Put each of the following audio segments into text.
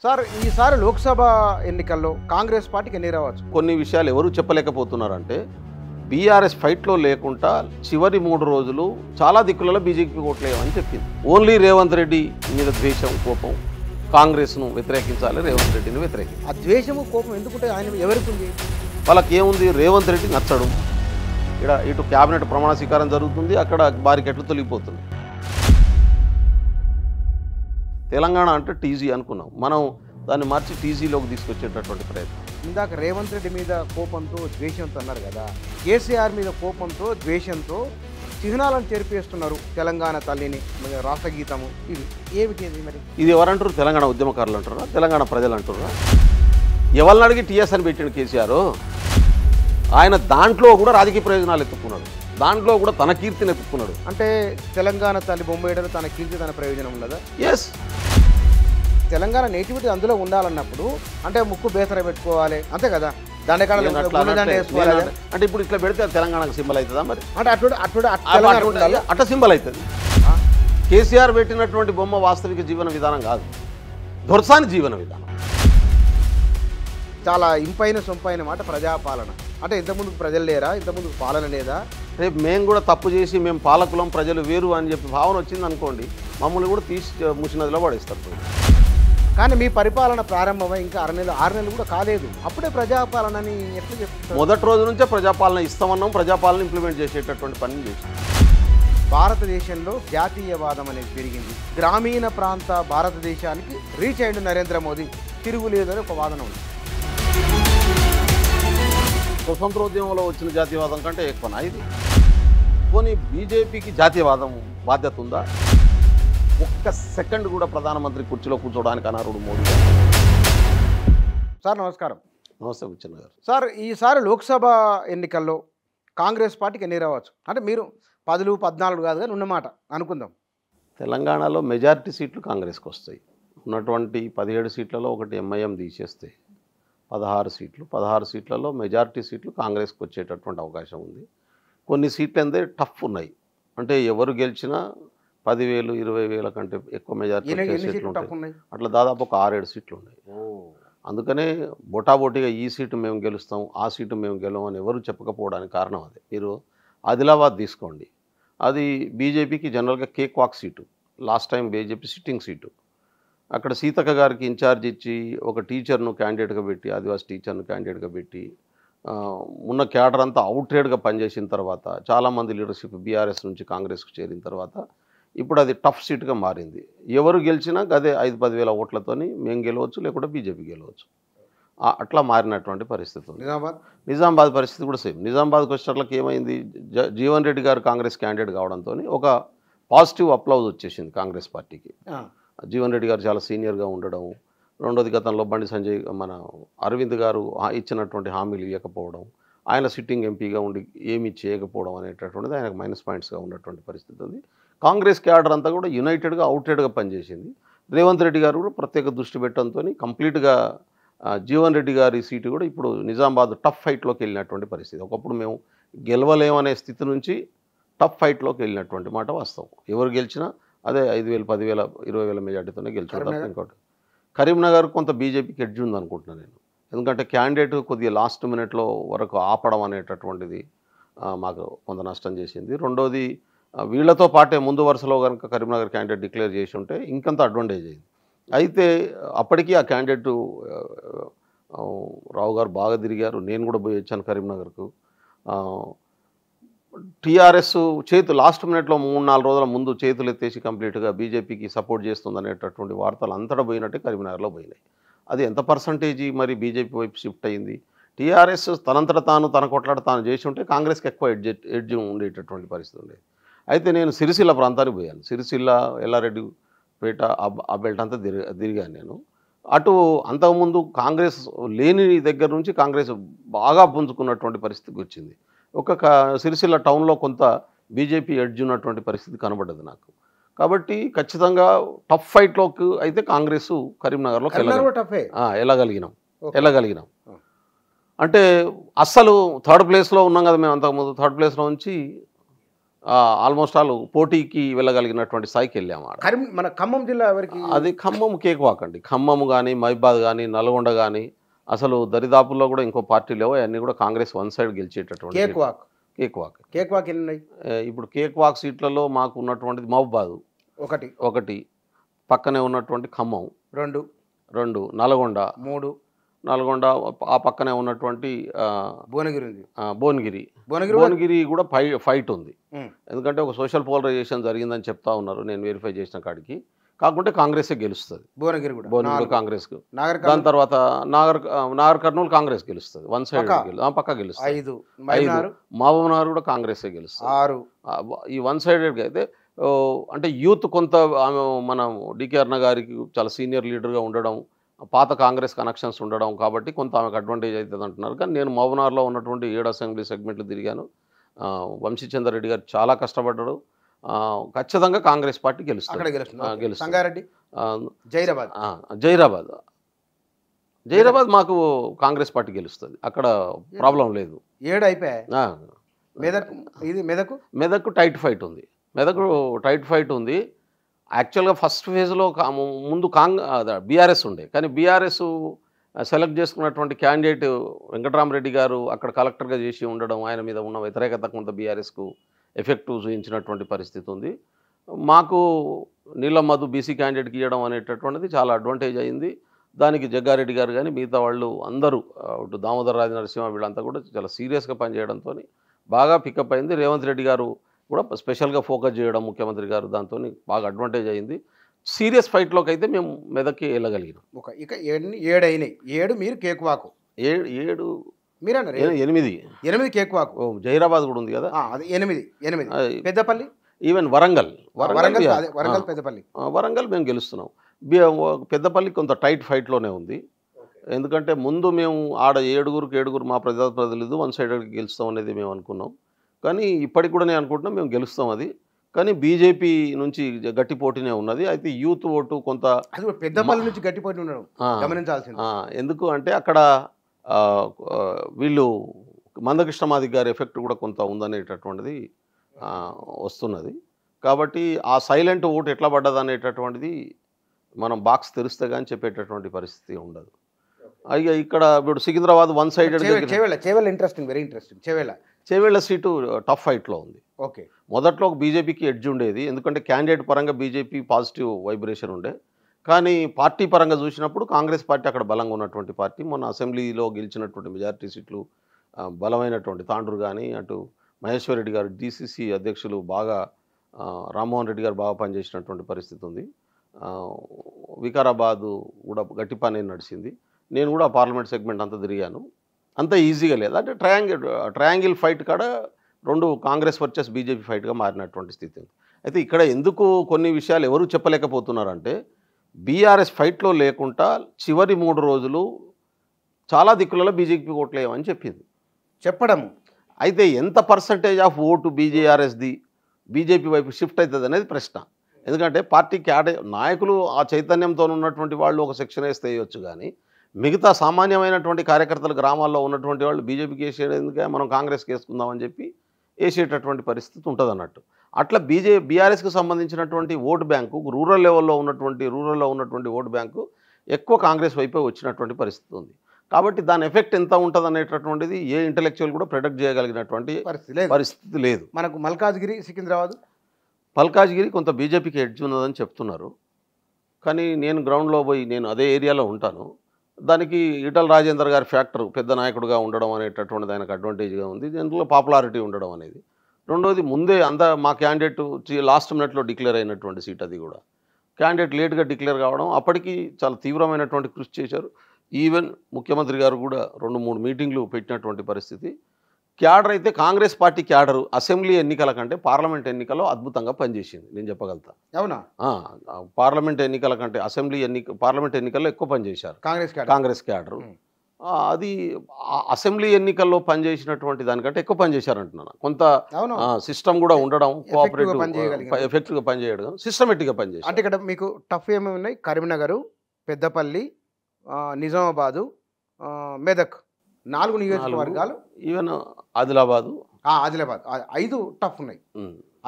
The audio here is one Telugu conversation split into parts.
సార్ ఈసారి లోక్సభ ఎన్నికల్లో కాంగ్రెస్ పార్టీకి ఎన్ని రావచ్చు? కొన్ని విషయాలు ఎవరు చెప్పలేకపోతున్నారంటే బీఆర్ఎస్ ఫైట్లో లేకుండా చివరి 3 రోజులు చాలా దిక్కులలో బీజేపీ ఓట్లేయమని చెప్పింది. ఓన్లీ రేవంత్ రెడ్డి మీద ద్వేషం, కోపం, కాంగ్రెస్ను వ్యతిరేకించాలి, రేవంత్ రెడ్డిని వ్యతిరేకించాలి. ఆ ద్వేషము కోపం ఎందుకుంటే ఆయన ఎవరికి ఉంది? వాళ్ళకి ఏముంది, రేవంత్ రెడ్డి నచ్చడం. ఇటు క్యాబినెట్ ప్రమాణ స్వీకారం జరుగుతుంది, అక్కడ బారికెట్లు తొలిగిపోతుంది. తెలంగాణ అంటే టీజీ అనుకున్నాం, మనం దాన్ని మార్చి టీజీలోకి తీసుకొచ్చేటటువంటి ప్రయత్నం. ఇందాక రేవంత్ రెడ్డి మీద కోపంతో ద్వేషంతో అన్నారు కదా, కేసీఆర్ మీద కోపంతో ద్వేషంతో చిహ్నాలను చెరిపేస్తున్నారు. తెలంగాణ తల్లిని, రాష్ట్రగీతము, ఇవి ఏమిటి అది మరి? ఇది ఎవరంటారు? తెలంగాణ ఉద్యమకారులు అంటారా? తెలంగాణ ప్రజలు అంటారా? ఎవరిని అడిగి టీఎస్ అని పెట్టిన కేసీఆర్ ఆయన దాంట్లో కూడా రాజకీయ ప్రయోజనాలు ఎత్తుకున్నాడు, దాంట్లో కూడా తన కీర్తిని ఎత్తుకున్నాడు. అంటే తెలంగాణ తల్లి బొమ్మేయడం తన కీర్తి, తన ప్రయోజనం ఉన్నదా? ఎస్, తెలంగాణ నేటివిటీ అందులో ఉండాలన్నప్పుడు అంటే ముక్కు బేసర పెట్టుకోవాలి, అంతే కదా? అంటే ఇప్పుడు ఇట్లా పెడితే తెలంగాణకు సింబల్ అవుతుందా మరి? అంటే అట్లా సింబల్ అవుతుంది. కేసీఆర్ పెట్టినటువంటి బొమ్మ వాస్తవిక జీవన విధానం కాదు, దొరసాని జీవన విధానం. చాలా ఇంపైన సొంపైన మాట ప్రజాపాలన. అంటే ఇంతకుముందు ప్రజలు లేరా? ఇంతకుముందు పాలన లేదా? రేపు మేము కూడా తప్పు చేసి మేము పాలకులం, ప్రజలు వేరు అని చెప్పి భావన వచ్చింది అనుకోండి, మమ్మల్ని కూడా తీసి ముషినదిలో పడేస్తారు. కానీ మీ పరిపాలన ప్రారంభమై ఇంకా 6 నెలలు కూడా కాలేదు, అప్పుడే ప్రజాపాలనని ఎట్లా చెప్తారు? మొదటి రోజు నుంచే ప్రజాపాలన ఇస్తామన్నాం, ప్రజాపాలన ఇంప్లిమెంట్ చేసేటటువంటి పని చేస్తాం. భారతదేశంలో జాతీయవాదం అనేది పెరిగింది. గ్రామీణ ప్రాంత భారతదేశానికి రీచ్ అయ్యిండు నరేంద్ర మోదీ, తిరుగులేదు అని ఒక వాదన ఉంది. స్వతంత్రోద్యమంలో వచ్చిన జాతీయవాదం కంటే ఎక్కువనా ఇది? పోనీ బీజేపీకి జాతీయవాదం బాధ్యత ఉందా? ఒక్క సెకండ్ కూడా ప్రధానమంత్రి కుర్చీలో కూర్చోవడానికి అనర్హుడు మోడీ. సార్ నమస్కారం. నమస్తే బుచ్చన్న గారు. సార్ ఈసారి లోక్సభ ఎన్నికల్లో కాంగ్రెస్ పార్టీకి ఎన్ని రావచ్చు? అంటే మీరు 10, 14 కాదు కానీ ఉన్నమాట అనుకుందాం. తెలంగాణలో మెజారిటీ సీట్లు కాంగ్రెస్కి వస్తాయి. ఉన్నటువంటి 17 సీట్లలో ఒకటి ఎంఐఎం తీసేస్తే 16 సీట్లు. 16 సీట్లలో మెజారిటీ సీట్లు కాంగ్రెస్కి వచ్చేటటువంటి అవకాశం ఉంది. కొన్ని సీట్లు అయితే టఫ్ ఉన్నాయి, అంటే ఎవరు గెలిచినా 10,000, 20,000 కంటే ఎక్కువ మెజారిటీ సీట్లు ఉంటాయి. అట్లా దాదాపు ఒక 6-7 సీట్లు ఉన్నాయి. అందుకనే బొటాబొటిగా ఈ సీటు మేము గెలుస్తాం, ఆ సీటు మేము గెలవని ఎవరు చెప్పకపోవడానికి కారణం అదే. మీరు ఆదిలాబాద్ తీసుకోండి, అది బీజేపీకి జనరల్గా cake walk seat. Last time BJP sitting seat. అక్కడ సీతక్క గారికి ఇన్ఛార్జ్ ఇచ్చి ఒక టీచర్ను క్యాండిడేట్గా పెట్టి, ఆదివాసీ టీచర్ను క్యాండిడేట్గా పెట్టి, ఉన్న క్యాడర్ అంతా అవుట్రేడ్గా పనిచేసిన తర్వాత, చాలామంది లీడర్షిప్ బీఆర్ఎస్ నుంచి కాంగ్రెస్కు చేరిన తర్వాత ఇప్పుడు అది టఫ్ సీట్గా మారింది. ఎవరు గెలిచినా అదే 5-10 వేల ఓట్లతోని మేము గెలవచ్చు, లేకుంటే బీజేపీ గెలవచ్చు. అట్లా మారినటువంటి పరిస్థితి ఉంది. నిజామాబాద్ పరిస్థితి కూడా సేమ్. నిజామాబాద్కి వచ్చేట్లకి ఏమైంది, జీవన్ రెడ్డి గారు కాంగ్రెస్ క్యాండిడేట్ కావడంతో ఒక పాజిటివ్ అప్లౌజ్ వచ్చేసింది కాంగ్రెస్ పార్టీకి. జీవన్ రెడ్డి గారు చాలా సీనియర్గా ఉండడం, రెండోది గతంలో బండి సంజయ్ మన అరవింద్ గారు ఇచ్చినటువంటి హామీలు ఇవ్వకపోవడం, ఆయన సిట్టింగ్ ఎంపీగా ఉండి ఏమీ చేయకపోవడం అనేటటువంటిది ఆయనకు మైనస్ పాయింట్స్గా ఉన్నటువంటి పరిస్థితి ఉంది. కాంగ్రెస్ క్యాడర్ అంతా కూడా యునైటెడ్గా, అవుట్రేడ్గా పనిచేసింది. రేవంత్ రెడ్డి గారు కూడా ప్రత్యేక దృష్టి పెట్టడంతో కంప్లీట్గా జీవన్ రెడ్డి గారి సీటు కూడా ఇప్పుడు నిజామాబాద్ టఫ్ ఫైట్లోకి వెళ్ళినటువంటి పరిస్థితి. ఒకప్పుడు మేము గెలవలేమనే స్థితి నుంచి టఫ్ ఫైట్లోకి వెళ్ళినటువంటి మాట వాస్తవం. ఎవరు గెలిచినా అదే 5,000, 10,000, 20,000 మెజార్టీతోనే గెలిచాడు. ఇంకోటి కరీంనగర్ కొంత బీజేపీకి ఎడ్జ్ ఉంది అనుకుంటున్నాను నేను, ఎందుకంటే క్యాండిడేట్ కొద్దిగా లాస్ట్ మినిట్లో వరకు ఆపడం అనేటటువంటిది మాకు కొంత నష్టం చేసింది. రెండోది వీళ్లతో పాటే ముందు వరుసలో కనుక కరీంనగర్ క్యాండిడేట్ డిక్లేర్ చేసి ఉంటే ఇంకంత అడ్వాంటేజ్ అయింది. అయితే అప్పటికీ ఆ క్యాండిడేట్ రావు గారు బాగా తిరిగారు, నేను కూడా పోయి వచ్చాను కరీంనగర్కు. టీఆర్ఎస్ లాస్ట్ మినిట్లో 3-4 రోజుల ముందు చేతులు ఎత్తేసి కంప్లీట్గా బీజేపీకి సపోర్ట్ చేస్తుంది అనేటటువంటి వార్తలు అంతటా పోయినట్టే కరీంనగర్లో పోయినాయి. అది ఎంత పర్సంటేజీ మరి బీజేపీ వైపు షిఫ్ట్ అయింది. టీఆర్ఎస్ తనంతట తాను తన కొట్లాట తాను చేసి ఉంటే కాంగ్రెస్కి ఎక్కువ ఎడ్జ్ ఉండేటటువంటి పరిస్థితి ఉండేది. అయితే నేను సిరిసిల్ల ప్రాంతానికి పోయాను. సిరిసిల్ల, ఎల్లారెడ్డిపేట ఆ బెల్ట్ అంతా తిరిగాను నేను. అటు అంతకుముందు కాంగ్రెస్ లేని దగ్గర నుంచి కాంగ్రెస్ బాగా పుంజుకున్నటువంటి పరిస్థితికి వచ్చింది. సిరిసిల్ల టౌన్లో కొంత బీజేపీ ఎడ్జ్ ఉన్నటువంటి పరిస్థితి కనబడ్డది నాకు. కాబట్టి ఖచ్చితంగా టఫ్ ఫైట్లోకి అయితే కాంగ్రెస్ కరీంనగర్లో వెళ్ళగలిగినాం. అంటే అస్సలు 3rd ప్లేస్లో ఉన్నాం కదా మేము, అంతకుముందు 3rd ప్లేస్లో నుంచి ఆల్మోస్ట్ ఆల్ పోటీకి వెళ్ళగలిగినటువంటి స్థాయికి వెళ్ళాము ఆడ. మన ఖమ్మం జిల్లా ఎవరికి? అది ఖమ్మం కేక్వాక్ అండి. ఖమ్మం కానీ, మహిబాద్ కానీ, నల్గొండ కానీ అసలు దరిదాపుల్లో కూడా ఇంకో పార్టీ లేవు. అన్నీ కూడా కాంగ్రెస్ వన్ సైడ్ గెలిచేటటువంటి కేక్వాక్ ఎన్ని ఉన్నాయి? ఇప్పుడు కేక్వాక్ సీట్లలో మాకు ఉన్నటువంటిది మహబాదు ఒకటి, పక్కనే ఉన్నటువంటి ఖమ్మం 2, నల్గొండ 3, ఆ పక్కనే ఉన్నటువంటి భువనగిరి కూడా ఫైట్ ఉంది. ఎందుకంటే ఒక సోషల్ పోలరైజేషన్ జరిగిందని చెప్తా ఉన్నారు, నేను వెరిఫై చేసిన కాడికి. కాకుంటే కాంగ్రెసే గెలుస్తుంది భువనగిరి కాంగ్రెస్. దాని తర్వాత నాగర్ కర్నూలు కాంగ్రెస్ గెలుస్తుంది, వన్ సైడ్ పక్క గెలుస్తుంది. 5 మహబూబ్నగర్ కూడా కాంగ్రెసే గెలుస్తుంది. 6 ఈ వన్ సైడెడ్గా అయితే అంటే యూత్ కొంత మనం డికే అరుణ గారికి చాలా సీనియర్ లీడర్గా ఉండడం, పాత కాంగ్రెస్ కనెక్షన్స్ ఉండడం కాబట్టి కొంత ఆమెకు అడ్వాంటేజ్ అవుతుంది అంటున్నారు. కానీ నేను మహబూబ్నగర్లో ఉన్నటువంటి 7 అసెంబ్లీ సెగ్మెంట్లు తిరిగాను. వంశీచంద్ర రెడ్డి గారు చాలా కష్టపడ్డాడు. ఖచ్చితంగా కాంగ్రెస్ పార్టీ గెలుస్తుంది. జైరాబాద్ మాకు కాంగ్రెస్ పార్టీ గెలుస్తుంది, అక్కడ ప్రాబ్లం లేదు. 7 అయిపోయాయి. మెదక్ టైట్ ఫైట్ ఉంది. యాక్చువల్గా ఫస్ట్ ఫేజ్లో ముందు బీఆర్ఎస్ ఉండే, కానీ బీఆర్ఎస్ సెలెక్ట్ చేసుకున్నటువంటి క్యాండిడేట్ వెంకటరామరెడ్డి గారు అక్కడ కలెక్టర్గా చేసి ఉండడం, ఆయన మీద ఉన్న వ్యతిరేకత కొంత బీఆర్ఎస్కు ఎఫెక్టివ్ చూపించినటువంటి పరిస్థితి ఉంది. మాకు నీలం మధు బీసీ క్యాండిడేట్కి ఇవ్వడం అనేటటువంటిది చాలా అడ్వాంటేజ్ అయింది. దానికి జగ్గారెడ్డి గారు కానీ మిగతా వాళ్ళు అందరూ ఇటు దామోదర్ రాజ నరసింహ వీళ్ళంతా కూడా చాలా సీరియస్గా పనిచేయడంతో బాగా పికప్ అయింది. రేవంత్ రెడ్డి గారు కూడా స్పెషల్గా ఫోకస్ చేయడం, ముఖ్యమంత్రి గారు, దాంతో బాగా అడ్వాంటేజ్ అయింది. సీరియస్ ఫైట్లోకి అయితే మేము మెదక్కి వెళ్ళగలిగినాం. ఇక 7 అయినాయి. 7 మీరు కేక్వాకు, 7 మీరు అన్నారు. 8 కేక్వాకు. జైరాబాద్ కూడా ఉంది కదా, అది 8. పెద్దపల్లి, ఈవెన్ వరంగల్ పెద్దపల్లి, వరంగల్ మేము గెలుస్తున్నాం. పెద్దపల్లి కొంత టైట్ ఫైట్లోనే ఉంది. ఎందుకంటే ముందు మేము ఆడ 7 మా ప్రజాప్రతినిధులు వన్ సైడ్ గెలుస్తాం అనేది మేము అనుకున్నాం. కానీ ఇప్పటికి కూడా నేను అనుకుంటున్నాం మేము గెలుస్తాం అది. కానీ బీజేపీ నుంచి గట్టి పోటీనే ఉన్నది. అయితే యూత్ ఓటు కొంత పెద్దపల్లి నుంచి గట్టి పోటీ ఉండడం గమనించాల్సింది. ఎందుకు అంటే అక్కడ వీళ్ళు మందకృష్ణమాది గారి ఎఫెక్ట్ కూడా కొంత ఉందనేటటువంటిది వస్తున్నది. కాబట్టి ఆ సైలెంట్ ఓటు ఎట్లా పడ్డది అనేటటువంటిది మనం బాక్స్ తెరిస్తే కానీ చెప్పేటటువంటి పరిస్థితి ఉండదు. అయ్యా ఇక్కడ ఇప్పుడు Secunderabad one sided, interesting, very interesting. Chevella seat tough ఫైట్లో ఉంది. ఓకే, మొదట్లో ఒక బీజేపీకి ఎడ్జ్ ఉండేది, ఎందుకంటే క్యాండిడేట్ పరంగా బీజేపీ పాజిటివ్ వైబ్రేషన్ ఉండే. కానీ పార్టీ పరంగా చూసినప్పుడు కాంగ్రెస్ పార్టీ అక్కడ బలంగా ఉన్నటువంటి పార్టీ. మొన్న అసెంబ్లీలో గెలిచినటువంటి మెజారిటీ సీట్లు బలమైనటువంటి తాండూరు కానీ, అటు మహేశ్వర్ రెడ్డి గారు డీసీసీ అధ్యక్షులు బాగా, రామ్మోహన్ రెడ్డి గారు బాగా పనిచేసినటువంటి పరిస్థితి ఉంది. వికారాబాదు కూడా గట్టి పని నడిచింది. నేను కూడా పార్లమెంట్ సెగ్మెంట్ అంతా తిరిగాను. అంత ఈజీగా లేదు, అంటే ట్రయాంగిల్ ఫైట్ కాడ 2 కాంగ్రెస్ వర్సెస్ బీజేపీ ఫైట్గా మారినటువంటి స్థితి ఉంది. అయితే ఇక్కడ ఎందుకు కొన్ని విషయాలు ఎవరు చెప్పలేకపోతున్నారంటే బీఆర్ఎస్ ఫైట్లో లేకుండా చివరి 3 రోజులు చాలా దిక్కులలో బీజేపీ ఓట్లేయమని చెప్పడం. అయితే ఎంత పర్సంటేజ్ ఆఫ్ ఓటు బీజేఆర్ఎస్ది బీజేపీ వైపు షిఫ్ట్ అవుతుంది అనేది ప్రశ్న. ఎందుకంటే పార్టీ నాయకులు ఆ చైతన్యంతో ఉన్నటువంటి వాళ్ళు ఒక సెక్షన్ వేస్తే వేయొచ్చు, కానీ మిగతా సామాన్యమైనటువంటి కార్యకర్తలు గ్రామాల్లో ఉన్నటువంటి వాళ్ళు బీజేపీకి వేసేందుకే మనం కాంగ్రెస్కి వేసుకుందామని చెప్పి వేసేటటువంటి పరిస్థితి ఉంటుంది అన్నట్టు. అట్లా బీఆర్ఎస్కి సంబంధించినటువంటి ఓటు బ్యాంకు రూరల్లో ఉన్నటువంటి ఓటు బ్యాంకు ఎక్కువ కాంగ్రెస్ వైపే వచ్చినటువంటి పరిస్థితి ఉంది. కాబట్టి దాని ఎఫెక్ట్ ఎంత ఉంటుంది అనేటటువంటిది ఏ ఇంటలెక్చువల్ కూడా ప్రెడిక్ట్ చేయగలిగినటువంటి పరిస్థితి లేదు. మనకు మల్కాజ్గిరి, మల్కాజ్గిరి కొంత బీజేపీకి ఎడ్జ్ ఉన్నదని చెప్తున్నారు. కానీ నేను గ్రౌండ్లో పోయి నేను అదే ఏరియాలో ఉంటాను. దానికి ఈటల రాజేందర్ గారి ఫ్యాక్టర్ పెద్ద నాయకుడిగా ఉండడం అనేటటువంటిది ఆయనకు అడ్వాంటేజ్గా ఉంది. దీంట్లో పాపులారిటీ ఉండడం అనేది. రెండోది ముందే మా క్యాండిడేట్ లాస్ట్ మినిట్లో డిక్లేర్ అయినటువంటి సీట్, అది కూడా క్యాండిడేట్ లేట్గా డిక్లేర్ కావడం, అప్పటికి చాలా తీవ్రమైనటువంటి కృషి చేశారు. ఈవెన్ ముఖ్యమంత్రి గారు కూడా 2-3 మీటింగ్లు పెట్టినటువంటి పరిస్థితి. క్యాడర్ అయితే కాంగ్రెస్ పార్టీ క్యాడరు అసెంబ్లీ ఎన్నికల కంటే పార్లమెంట్ ఎన్నికల్లో అద్భుతంగా పనిచేసింది, నేను చెప్పగలుగుతా. అవునా? పార్లమెంట్ ఎన్నికల కంటే పార్లమెంట్ ఎన్నికల్లో ఎక్కువ పనిచేశారు కాంగ్రెస్ క్యాడరు. అది అసెంబ్లీ ఎన్నికల్లో పనిచేసినటువంటి దానికంటే ఎక్కువ పనిచేశారంటున్నాను. కొంత సిస్టమ్ కూడా ఉండడం, కోఆపరేటివ్ ఎఫెక్టివ్గా పనిచేయడం, సిస్టమేటిక్గా పనిచేశారు. అంటే ఇక్కడ మీకు టఫ్ ఏమేమి ఉన్నాయి? కరీంనగర్, పెద్దపల్లి, నిజామాబాదు, మెదక్, 4 నియోజకవర్గాలు, ఈవెన్ ఆదిలాబాద్ 5 టఫ్ ఉన్నాయి.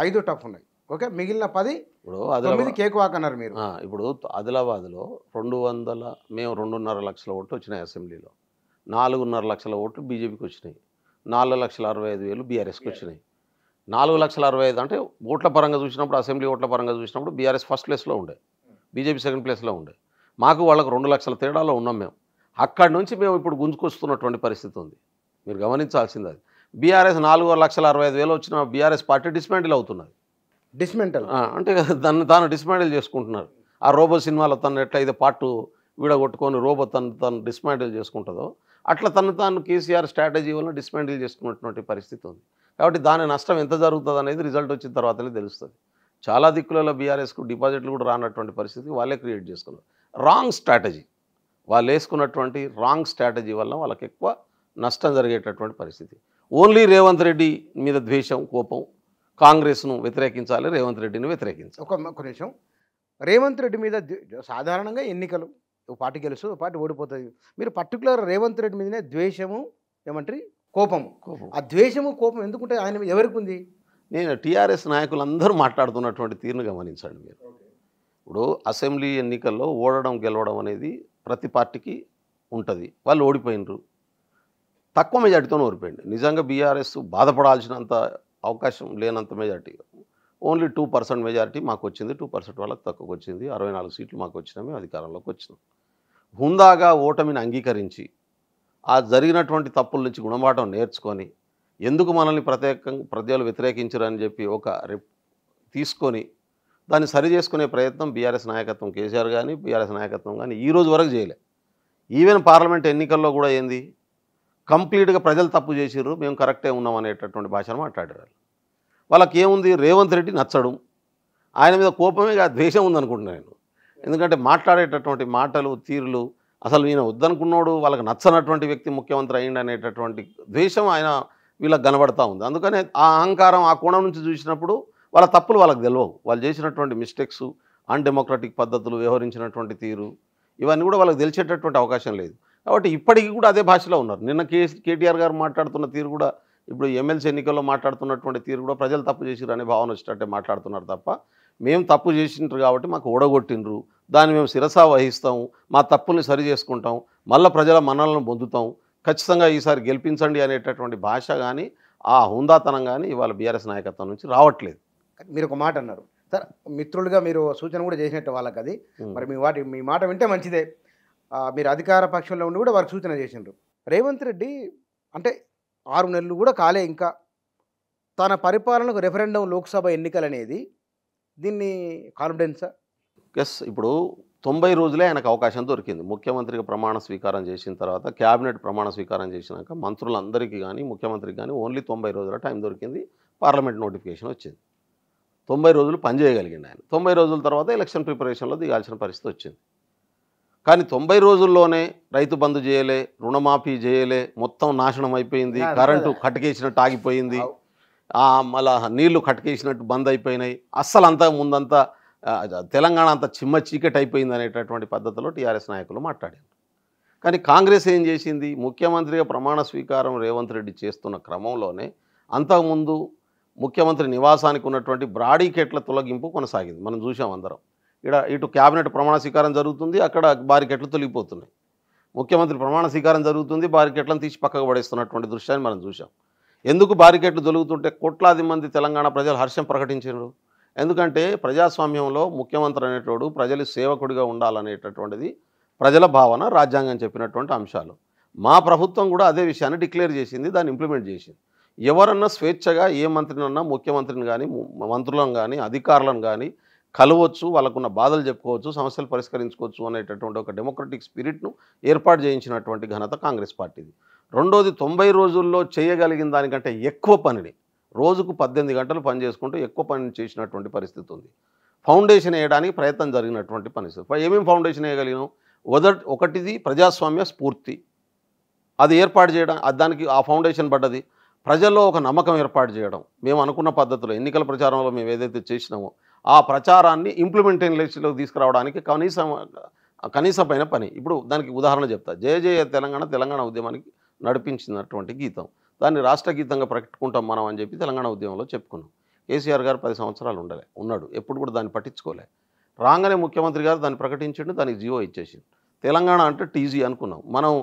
5 టఫ్ ఉన్నాయి. ఓకే, మిగిలిన 10 ఇప్పుడు 9 కేక్ వాక్ అన్నారు మీరు. ఇప్పుడు ఆదిలాబాద్లో 200 మేము 2.5 లక్షల ఓట్లు వచ్చినాయి అసెంబ్లీలో. 4.5 లక్షల ఓట్లు బీజేపీకి వచ్చినాయి. 4,65,000 బీఆర్ఎస్కి వచ్చినాయి. 4,65,000 అంటే ఓట్ల పరంగా చూసినప్పుడు, అసెంబ్లీ ఓట్ల పరంగా చూసినప్పుడు బీఆర్ఎస్ ఫస్ట్ ప్లేస్లో ఉండే, బీజేపీ సెకండ్ ప్లేస్లో ఉండే. మాకు వాళ్ళకు 2 లక్షల తేడాలో ఉన్నాం మేము. అక్కడి నుంచి మేము ఇప్పుడు గుంజుకొస్తున్నటువంటి పరిస్థితి ఉంది. మీరు గమనించాల్సింది అది. బీఆర్ఎస్ 4,65,000 వచ్చిన బీఆర్ఎస్ పార్టీ డిస్మాంటిల్ అవుతున్నది. డిస్మెంటల్ అంటే తాను డిస్మాంటిల్ చేసుకుంటున్నారు. ఆ రోబో సినిమాలో తను ఎట్లయితే పార్ట్ విడగొట్టుకొని రోబో తను డిస్మాంటిల్ చేసుకుంటుందో అట్లా తాను కేసీఆర్ స్ట్రాటజీ వల్ల డిస్మాంటిల్ చేసుకున్నటువంటి పరిస్థితి ఉంది. కాబట్టి దాని నష్టం ఎంత జరుగుతుంది అనేది రిజల్ట్ వచ్చిన తర్వాతనే తెలుస్తుంది. చాలా దిక్కులలో బీఆర్ఎస్కు డిపాజిట్లు కూడా రానటువంటి పరిస్థితి వాళ్ళే క్రియేట్ చేసుకున్నారు. రాంగ్ స్ట్రాటజీ, వాళ్ళు వేసుకున్నటువంటి రాంగ్ స్ట్రాటజీ వల్ల వాళ్ళకి ఎక్కువ నష్టం జరిగేటటువంటి పరిస్థితి. ఓన్లీ రేవంత్ రెడ్డి మీద ద్వేషం, కోపం, కాంగ్రెస్ను వ్యతిరేకించాలి, రేవంత్ రెడ్డిని వ్యతిరేకించాలి. ఒక నిమిషం, రేవంత్ రెడ్డి మీద సాధారణంగా ఎన్నికలు ఒక పార్టీ గెలుసు, ఒక పార్టీ ఓడిపోతుంది. మీరు పర్టికులర్ రేవంత్ రెడ్డి మీదనే ద్వేషము, ఏమంటారు, కోపము. ఆ ద్వేషము కోపం ఎందుకుంటే ఆయన మీద ఎవరికి ఉంది? నేను టీఆర్ఎస్ నాయకులందరూ మాట్లాడుతున్నటువంటి తీరును గమనించండి మీరు. ఇప్పుడు అసెంబ్లీ ఎన్నికల్లో ఓడడం గెలవడం అనేది ప్రతి పార్టీకి ఉంటుంది. వాళ్ళు ఓడిపోయినరు, తక్కువ మెజార్టీతో ఓడిపోయింది. నిజంగా బీఆర్ఎస్ బాధపడాల్సినంత అవకాశం లేనంత మెజార్టీ, ఓన్లీ 2% మెజార్టీ మాకు వచ్చింది, 2% వాళ్ళకి తక్కువకు వచ్చింది. 64 సీట్లు మాకు వచ్చినా మేము అధికారంలోకి వచ్చినాం. హుందాగా ఓటమిని అంగీకరించి ఆ జరిగినటువంటి తప్పుల నుంచి గుణపాఠం నేర్చుకొని ఎందుకు మనల్ని ప్రజలు వ్యతిరేకించరని చెప్పి ఒక తీసుకొని దాన్ని సరి చేసుకునే ప్రయత్నం బీఆర్ఎస్ నాయకత్వం, కేసీఆర్ కానీ బీఆర్ఎస్ నాయకత్వం కానీ ఈ రోజు వరకు చేయలే. ఈవెన్ పార్లమెంట్ ఎన్నికల్లో కూడా ఏంది, కంప్లీట్గా ప్రజలు తప్పు చేసిర్రు, మేము కరెక్టే ఉన్నాం అనేటటువంటి భాషను మాట్లాడారు. వాళ్ళకి ఏముంది, రేవంత్ రెడ్డి నచ్చడం, ఆయన మీద కోపమే కాదు ద్వేషం ఉందనుకుంటున్నాను నేను. ఎందుకంటే మాట్లాడేటటువంటి మాటలు, తీరులు, అసలు ఈయన వద్దనుకున్నాడు, వాళ్ళకి నచ్చనటువంటి వ్యక్తి ముఖ్యమంత్రి అయ్యిండు అనేటటువంటి ద్వేషం ఆయన వీళ్ళకి కనబడతా ఉంది. అందుకనే ఆ అహంకారం ఆ కోణం నుంచి చూసినప్పుడు వాళ్ళ తప్పులు వాళ్ళకి తెలియవు. వాళ్ళు చేసినటువంటి మిస్టేక్స్, అన్డెమోక్రటిక్ పద్ధతులు, వ్యవహరించినటువంటి తీరు, ఇవన్నీ కూడా వాళ్ళకి తెలిసేటటువంటి అవకాశం లేదు. కాబట్టి ఇప్పటికీ కూడా అదే భాషలో ఉన్నారు. నిన్న కేటీఆర్ గారు మాట్లాడుతున్న తీరు కూడా, ఇప్పుడు ఎమ్మెల్సీ ఎన్నికల్లో మాట్లాడుతున్నటువంటి తీరు కూడా ప్రజలు తప్పు చేసిరు అనే భావన వచ్చేటట్టే మాట్లాడుతున్నారు తప్ప, మేము తప్పు చేసిండ్రు కాబట్టి మాకు ఓడగొట్టిండ్రు, దాన్ని మేము శిరసా వహిస్తాము, మా తప్పుల్ని సరి చేసుకుంటాం, మళ్ళీ ప్రజల మన్నలను పొందుతాం, ఖచ్చితంగా ఈసారి గెలిపించండి అనేటటువంటి భాష కానీ ఆ హుందాతనం కానీ ఇవాళ బీఆర్ఎస్ నాయకత్వం నుంచి రావట్లేదు. మీరు ఒక మాట అన్నారు సార్, మిత్రులుగా మీరు సూచన కూడా చేసినట్టు వాళ్ళకి అది, మరి మీ మాట వింటే మంచిదే. మీరు అధికార పక్షంలో ఉండి కూడా వారికి సూచన చేసిండ్రు. రేవంత్ రెడ్డి అంటే 6 నెలలు కూడా కాలే ఇంకా, తన పరిపాలనకు రెఫరెండం లోక్సభ ఎన్నికలు అనేది దీన్ని కాన్ఫిడెన్సా? ఎస్, ఇప్పుడు 90 రోజులే ఆయనకు అవకాశం దొరికింది. ముఖ్యమంత్రిగా ప్రమాణ స్వీకారం చేసిన తర్వాత, క్యాబినెట్ ప్రమాణ స్వీకారం చేసినాక మంత్రులందరికీ కానీ ముఖ్యమంత్రికి కానీ ఓన్లీ 90 రోజుల టైం దొరికింది. పార్లమెంట్ నోటిఫికేషన్ వచ్చింది. 90 రోజులు పనిచేయగలిగింది ఆయన. 90 రోజుల తర్వాత ఎలక్షన్ ప్రిపరేషన్లో దిగాల్సిన పరిస్థితి వచ్చింది. కానీ 90 రోజుల్లోనే రైతు బంధు చేయలే, రుణమాఫీ చేయలే, మొత్తం నాశనం అయిపోయింది, కరెంటు కట్టుకేసినట్టు ఆగిపోయింది, మళ్ళా నీళ్లు కట్టుకేసినట్టు బంద్ అయిపోయినాయి, అస్సలు అంతా ముందంతా తెలంగాణ అంతా చిమ్మ చీకటి అయిపోయింది అనేటటువంటి పద్ధతిలో టీఆర్ఎస్ నాయకులు మాట్లాడారు. కానీ కాంగ్రెస్ ఏం చేసింది, ముఖ్యమంత్రిగా ప్రమాణ స్వీకారం రేవంత్ రెడ్డి చేస్తున్న క్రమంలోనే అంతకుముందు ముఖ్యమంత్రి నివాసానికి ఉన్నటువంటి బ్రాడీకెట్ల తొలగింపు కొనసాగింది. మనం చూసాం అందరం. ఇటు క్యాబినెట్ ప్రమాణ స్వీకారం జరుగుతుంది, అక్కడ బారికెట్లు తొలగిపోతున్నాయి. ముఖ్యమంత్రి ప్రమాణ స్వీకారం జరుగుతుంది, బారికెట్లను తీసి పక్కకు పడేస్తున్నటువంటి దృశ్యాన్ని మనం చూసాం. ఎందుకు బారికెట్లు తొలుగుతుంటే కోట్లాది మంది తెలంగాణ ప్రజలు హర్షం ప్రకటించారు. ఎందుకంటే ప్రజాస్వామ్యంలో ముఖ్యమంత్రి అనేటోడు ప్రజలు సేవకుడిగా ఉండాలనేటటువంటిది ప్రజల భావన, రాజ్యాంగం చెప్పినటువంటి అంశాలు. మా ప్రభుత్వం కూడా అదే విషయాన్ని డిక్లేర్ చేసింది, దాన్ని ఇంప్లిమెంట్ చేసింది. ఎవరన్నా స్వేచ్ఛగా ఏ మంత్రినన్నా, ముఖ్యమంత్రిని కానీ, మంత్రులను కానీ, అధికారులను కానీ కలవచ్చు, వాళ్ళకున్న బాధలు చెప్పుకోవచ్చు, సమస్యలు పరిష్కరించుకోవచ్చు అనేటటువంటి ఒక డెమోక్రటిక్ స్పిరిట్ను ఏర్పాటు చేయించినటువంటి ఘనత కాంగ్రెస్ పార్టీది. రెండోది, 90 రోజుల్లో చేయగలిగిన దానికంటే ఎక్కువ పనిని, రోజుకు 18 గంటలు పని చేసుకుంటూ ఎక్కువ పనిని చేసినటువంటి పరిస్థితి ఉంది. ఫౌండేషన్ వేయడానికి ప్రయత్నం జరిగినటువంటి పరిస్థితి. ఏమేమి ఫౌండేషన్ వేయగలిగినాం? ఒకటిది ప్రజాస్వామ్య స్ఫూర్తి, అది ఏర్పాటు చేయడం, దానికి ఆ ఫౌండేషన్ పడ్డది. ప్రజల్లో ఒక నమ్మకం ఏర్పాటు చేయడం, మేము అనుకున్న పద్ధతిలో ఎన్నికల ప్రచారంలో మేము ఏదైతే చేసినామో ఆ ప్రచారాన్ని ఇంప్లిమెంటేషన్లోకి తీసుకురావడానికి కనీసమైన పని. ఇప్పుడు దానికి ఉదాహరణ చెప్తా. జయ జయ తెలంగాణ ఉద్యమానికి నడిపించినటువంటి గీతం, దాన్ని రాష్ట్ర గీతంగా ప్రకటించుకుంటాం మనం అని చెప్పి తెలంగాణ ఉద్యమంలో చెప్పుకున్నాం. కేసీఆర్ గారు 10 సంవత్సరాలు ఉన్నాడు, ఎప్పుడు కూడా దాన్ని పట్టించుకోలే. రాగానే ముఖ్యమంత్రి గారు దాన్ని ప్రకటించిండు, దానికి జీవో ఇచ్చేసిండు. తెలంగాణ అంటే టీజీ అనుకున్నాం మనం.